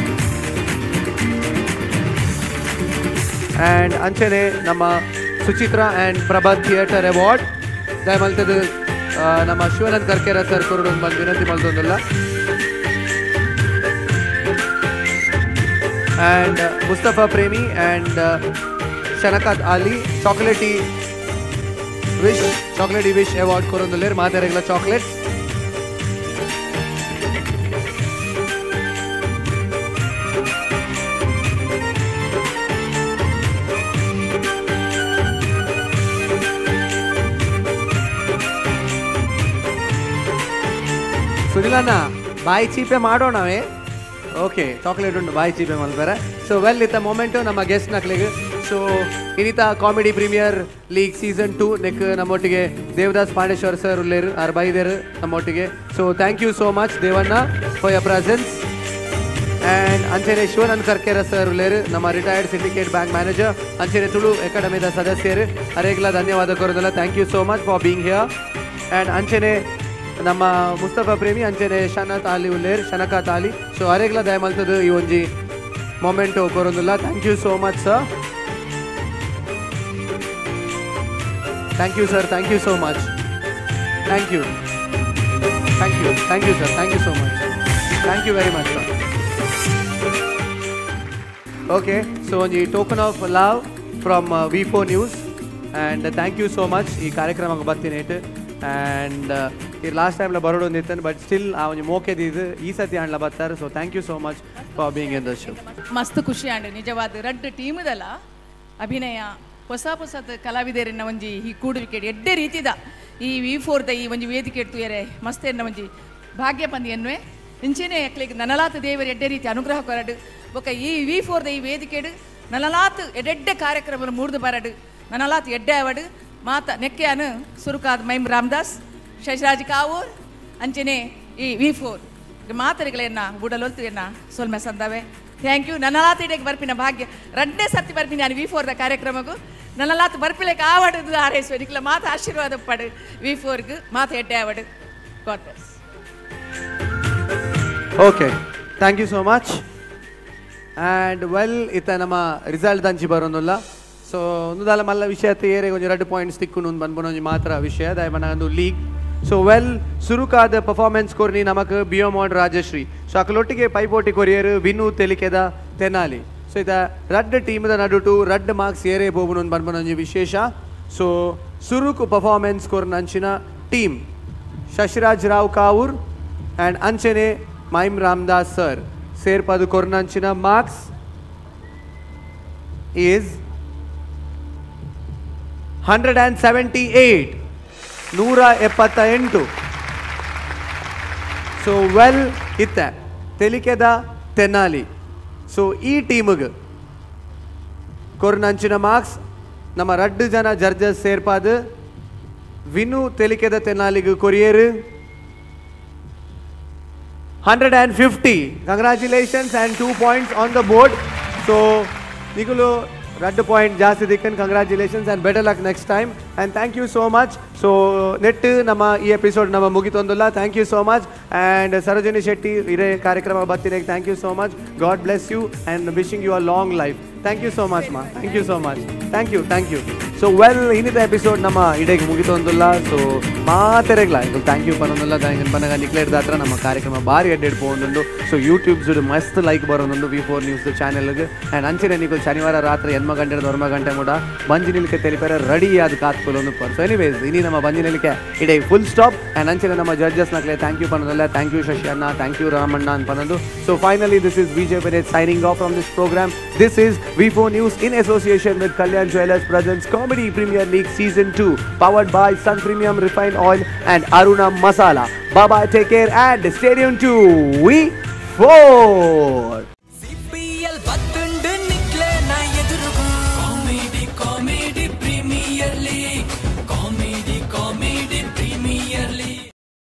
Speaker 2: ಆ್ಯಂಡ್ ಅಂಚನೆ ನಮ್ಮ Suchitra and Prabhat theatre award ದಯಮಲ್ತದ ನಮ್ಮ ಶಿವಾನಂದ್ ಕರ್ಕೇರ ಸರ್ ಕೊರಡು ಬಂದು ವಿನಂತಿ ಮಲ್ತೊಂದಿಲ್ಲ ಆ್ಯಂಡ್ ಮುಸ್ತಫಾ ಪ್ರೇಮಿ ಆ್ಯಂಡ್ ಶನಕಾತ್ ಅಲಿ ಚಾಕ್ಲೇಟಿ ವಿಶ್ ಅವಾರ್ಡ್ ಕೊರೊಂದುಲ್ಲೇರು ಮಾತಾರೆಗ್ಲ ಚಾಕ್ಲೇಟ್ ಸುನಿಲಣ್ಣ ಬಾಯಿ ಚೀಪೆ ಮಾಡೋಣವೇ ಓಕೆ ಚಾಕ್ಲೇಟ್ ಉಂಟು ಬಾಯಿ ಚೀಪೆ ಮಲ್ಪೇರೆ ಸೊ ವೆಲ್ ಇತ್ತ ಮೊಮೆಂಟು ನಮ್ಮ ಗೆಸ್ಟ್ ನಕ್ಲಿಗೆ ಸೊ ಇನ್ನಿತ ಕಾಮಿಡಿ ಪ್ರೀಮಿಯರ್ ಲೀಗ್ ಸೀಸನ್ 2 ನೆಕ್ ನಮ್ಮೊಟ್ಟಿಗೆ ದೇವದಾಸ್ ಪಾಂಡೇಶ್ವರ್ ಸರ್ ಉಳ್ಳೇರು ಆರ್ ಬೈದೇರು ನಮ್ಮೊಟ್ಟಿಗೆ. So thank you so much ದೇವಣ್ಣ ಫಾರ್ ಯರ್ ಪ್ರೆಸೆನ್ಸ್. ಆ್ಯಂಡ್ ಅಂಚೆನೆ ಶಿವಾನಂದ್ ಕರ್ಕೇರ ಸರ್ ಉಳ್ಳೇರು ನಮ್ಮ ರಿಟೈರ್ಡ್ ಸಿಂಡಿಕೇಟ್ ಬ್ಯಾಂಕ್ ಮ್ಯಾನೇಜರ್, ಅಂಚೆನೆ ತುಳು ಅಕಾಡೆಮಿದ ಸದಸ್ಯರು ಅರೇಗ್ಲ ಧನ್ಯವಾದ ಕೊರೋದಲ್ಲ. Thank you so much for being here. And ಅಂಚೆನೆ ನಮ್ಮ ಮುಸ್ತಫಾ ಪ್ರೇಮಿ ಅಂಚೆನೆ ಶನತ್ ಆಲಿ ಉಳ್ಳೇರು ಶನಕಾತ್ ಆಲಿ. ಸೊ ಅರೇಗ್ಲ ದಯಮಲ್ತದು ಈ ಒಂಜಿ ಮೊಮೆಂಟು ಕೊರೋದಿಲ್ಲ. Thank you so much sir. Thank you sir, thank you so much. Thank you thank you thank you sir, thank you so much. Thank you very much sir. Okay, so ಒಂಜಿ token of love from V4 news and thank you so much ಈ ಕಾರ್ಯಕ್ರಮಕ್ಕೆ ಬರ್ತೀನಿ ಇಟ್ಟು. And ಈ last ಟೈಮ್ಲ ಬರೋಡೊಂದಿತ್ತು but still ಆ ಒಂದು ಮೋಕೆದಿದ್ದು ಈ ಸತಿ ಆಣ್ಲ ಬರ್ತಾರೆ. So thank you so much for being in the show.
Speaker 9: ಮಸ್ತ್ ಖುಷಿ ಆಂಡ್ ನಿಜವಾದ ರಡ್ ಟೀಮ್ದಲ್ಲ ಅಭಿನಯ ಹೊಸ ಹೊಸದ ಕಲಾವಿದರಿನ ಒಂಜಿ ಈ ಕೂಡುವಿಕೆ ಎಡ್ಡೆ ರೀತಿದ ಈ V4ದ ಈ ಒಂಜಿ ವೇದಿಕೆ ಎಡ್ತುಯರೆ ಮಸ್ತ್ ಎನ್ನ ಒಂಜಿ ಭಾಗ್ಯ ಪಂದಿ ಎನ್ನುವೆ ಇಂಚೆನೆ ಎಕ್ಲಿಗೆ ನನಲಾತ್ ದೇವರು ಎಡ್ಡೆ ರೀತಿ ಅನುಗ್ರಹ ಕೊರಡು ಬೊಕ ಈ V4ದ ಈ ವೇದಿಕೆಡು ನನಲಾತ್ ಎಡ್ಡೆ ಕಾರ್ಯಕ್ರಮ ಮೂಡ್ದು ಬರಡು ನನಲಾತ್ ಎಡ್ಡೆ ಅವಡು ಮಾತ ನೆಕ್ಕೆಯನು ಸುರುಕಾದ ಮೈಮ್ ರಾಮದಾಸ್ ಶಶಿರಾಜ್ ಕಾವೂರ್ ಅಂಚೆನೆ ಈ V4 ಮಾತರಿಗಳನ್ನ ಬುಡಲೊಲ್ತು ಎನ್ನ ಸೊಲ್ಮೆ ಸಂದವೆ. Thank you. ನನಲಾತ್ ಇಡೆಗೆ ಬರ್ಪಿನ ಭಾಗ್ಯ ರಡ್ಡೆ ಸರ್ತಿ ಬರ್ಪಿನಿ ನಾನು V4ದ ಕಾರ್ಯಕ್ರಮಕ್ಕೂ ನನಲಾತ್ ಬರ್ಪಿಲೆಕ್ಕೆ ಆವಡುದು ಆರೈಸುವೆ ನಿಕ್ಲ ಮಾತ ಆಶೀರ್ವಾದ ಪಡು V4ಗೆ ಮಾತ ಎಡ್ಡೆ ಆವಡು. God bless.
Speaker 2: Okay, thank you so much. And well ಇತ್ತ ನಮ್ಮ ರಿಸಲ್ಟ್ ದಂಚಿ ಬರೋದಿಲ್ಲ. ಸೊ ಒಂದುದಾಲ ಮಲ್ಲ ವಿಷಯ ಏರೆ ಒಂಜಿ 2 ಪಾಯಿಂಟ್ಸ್ ತಿಕ್ಕೊಂಡು ಬಂದ್ಬಿಡೋ ಮಾತ್ರ ವಿಷಯ ದಯಮಾನ ಒಂದು ಲೀಗ್. ಸೊ ವೆಲ್ ಸುರುಕಾದ ಪರ್ಫಾರ್ಮೆನ್ಸ್ ಕೊರ್ನಿ ನಮಕ್ ಬಿಯೋಮಾಡ್ ರಾಜಶ್ರೀ. ಸೊ ಅಕ್ಲೊಟ್ಟಿಗೆ ಪೈಪೋಟಿ ಕೊರಿಯರು ವಿನು ತೆಲಿಕೆದ ತೆನಾಲಿ. ಸೊ ಇದ ರಡ್ ಟೀಮ್ದ ನಡುಟು ರಡ್ ಮಾರ್ಕ್ಸ್ ಏರೇ ಬೋಬುನು ಬಂದ್ಬಿಡೋ ವಿಶೇಷ. ಸೊ ಸುರುಕು ಪರ್ಫಾರ್ಮೆನ್ಸ್ ಕೊರ್ನಂಚಿನ ಟೀಮ್ ಶಶಿರಾಜ್ ರಾವ್ ಕಾವೂರ್ ಆ್ಯಂಡ್ ಅಂಚೆನೆ ಮೈಮ್ ರಾಮದಾಸ್ ಸರ್ ಸೇರ್ಪದು ಕೊರ್ನಂಚಿನ ಮಾರ್ಕ್ಸ್ ಈಸ್ 178 178. ಸೊ ವೆಲ್ ಇತ್ತ ತೆಲಿಕೆದ ತೆನಾಲಿ. ಸೊ ಈ ಟೀಮ್ಗೆ ಕೊರ್ನಂಚಿನ ಮಾರ್ಕ್ಸ್ ನಮ್ಮ 2 ಜನ ಜಡ್ಜಸ್ ಸೇರ್ಪಾದು ವಿನು ತೆಲಿಕೆದ ತೆನಾಲಿಗೆ ಕೊರಿಯರು 150. Congratulations and 2 points on the board. So ನಿಗುಲು 2 ಪಾಯಿಂಟ್ ಜಾಸ್ತಿ ದಿಕ್ಕನ್ congratulations and better luck next time and thank you so much. So ನೆಟ್ ನಮ್ಮ ಈ ಎಪಿಸೋಡ್ ನಮ್ಮ ಮುಗಿತೊಂದಿಲ್ಲ. Thank you so much. And Sarojini Shetty ಇದೇ ಕಾರ್ಯಕ್ರಮ ಬರ್ತೀನಿ. Thank you so much. God bless you and wishing you a long life. Thank you so much ಮಾ. Thank you so much. Thank you thank you. So well ಇನ್ನಿತ episode ನಮ್ಮ ಇಡೆಗೆ ಮುಗಿತೊಂದಿಲ್ಲ. So ಮಾತೆರೆಗ್ಲ ಇದು thank you ಪನ್ನೊಂದಿಲ್ಲ ದಾಯಂಗನ್ ಪನ್ನಗ ನಿಕ್ಲೇಡ್ದ ಹತ್ರ ನಮ್ಮ ಕಾರ್ಯಕ್ರಮ ಭಾರಿ ಎಡ್ಡೆಡ್ ಪೋಂದುಂಡು. So YouTube ಜುಡು ಮಸ್ತ್ ಲೈಕ್ ಬರೋದುಂಡು V4 ನ್ಯೂಸ್ ಚಾನೆಲ್ಗೆ. ಆ್ಯಂಡ್ ಅಂಚಿನ ನಿಗಳು ಶನಿವಾರ ರಾತ್ರಿ 8 ಗಂಟೆ 9 ಗಂಟೆ ಮೂಡ ಬಂಜಿನಿಲಿಕೆ ತೆಲಿಪೇರ ರೆಡಿ ಆದ ಕಾತ್ಕೊಲೊಂದು ಪರ್. ಸೊ ಎನಿವೇಸ್ ಇನಿ ನಮ್ಮ ಬಂಜಿನಿಲಿಕೆ ಇಡೇ ಫುಲ್ ಸ್ಟಾಪ್. ಆ್ಯಂಡ್ ಅಂಚಿನ ನಮ್ಮ ಜಡ್ಜಸ್ ನಕ್ಲೆ ಥ್ಯಾಂಕ್ ಯು ಪನ್ನೋದಿಲ್ಲ. ಥ್ಯಾಂಕ್ ಯು ಶಶಿ ಅಣ್ಣ, ಥ್ಯಾಂಕ್ ಯು ರಾಮಣ್ಣ ಅಂತ ಪನ್ನೋದು. So finally this is Vijay Perez signing off from this program. This is V4 News in association with Kalyan Jewellers presents Comedy Premier League Season 2 powered by Sun Premium Refined Oil and Aruna Masala. Bye bye, take care and stay tuned to V4.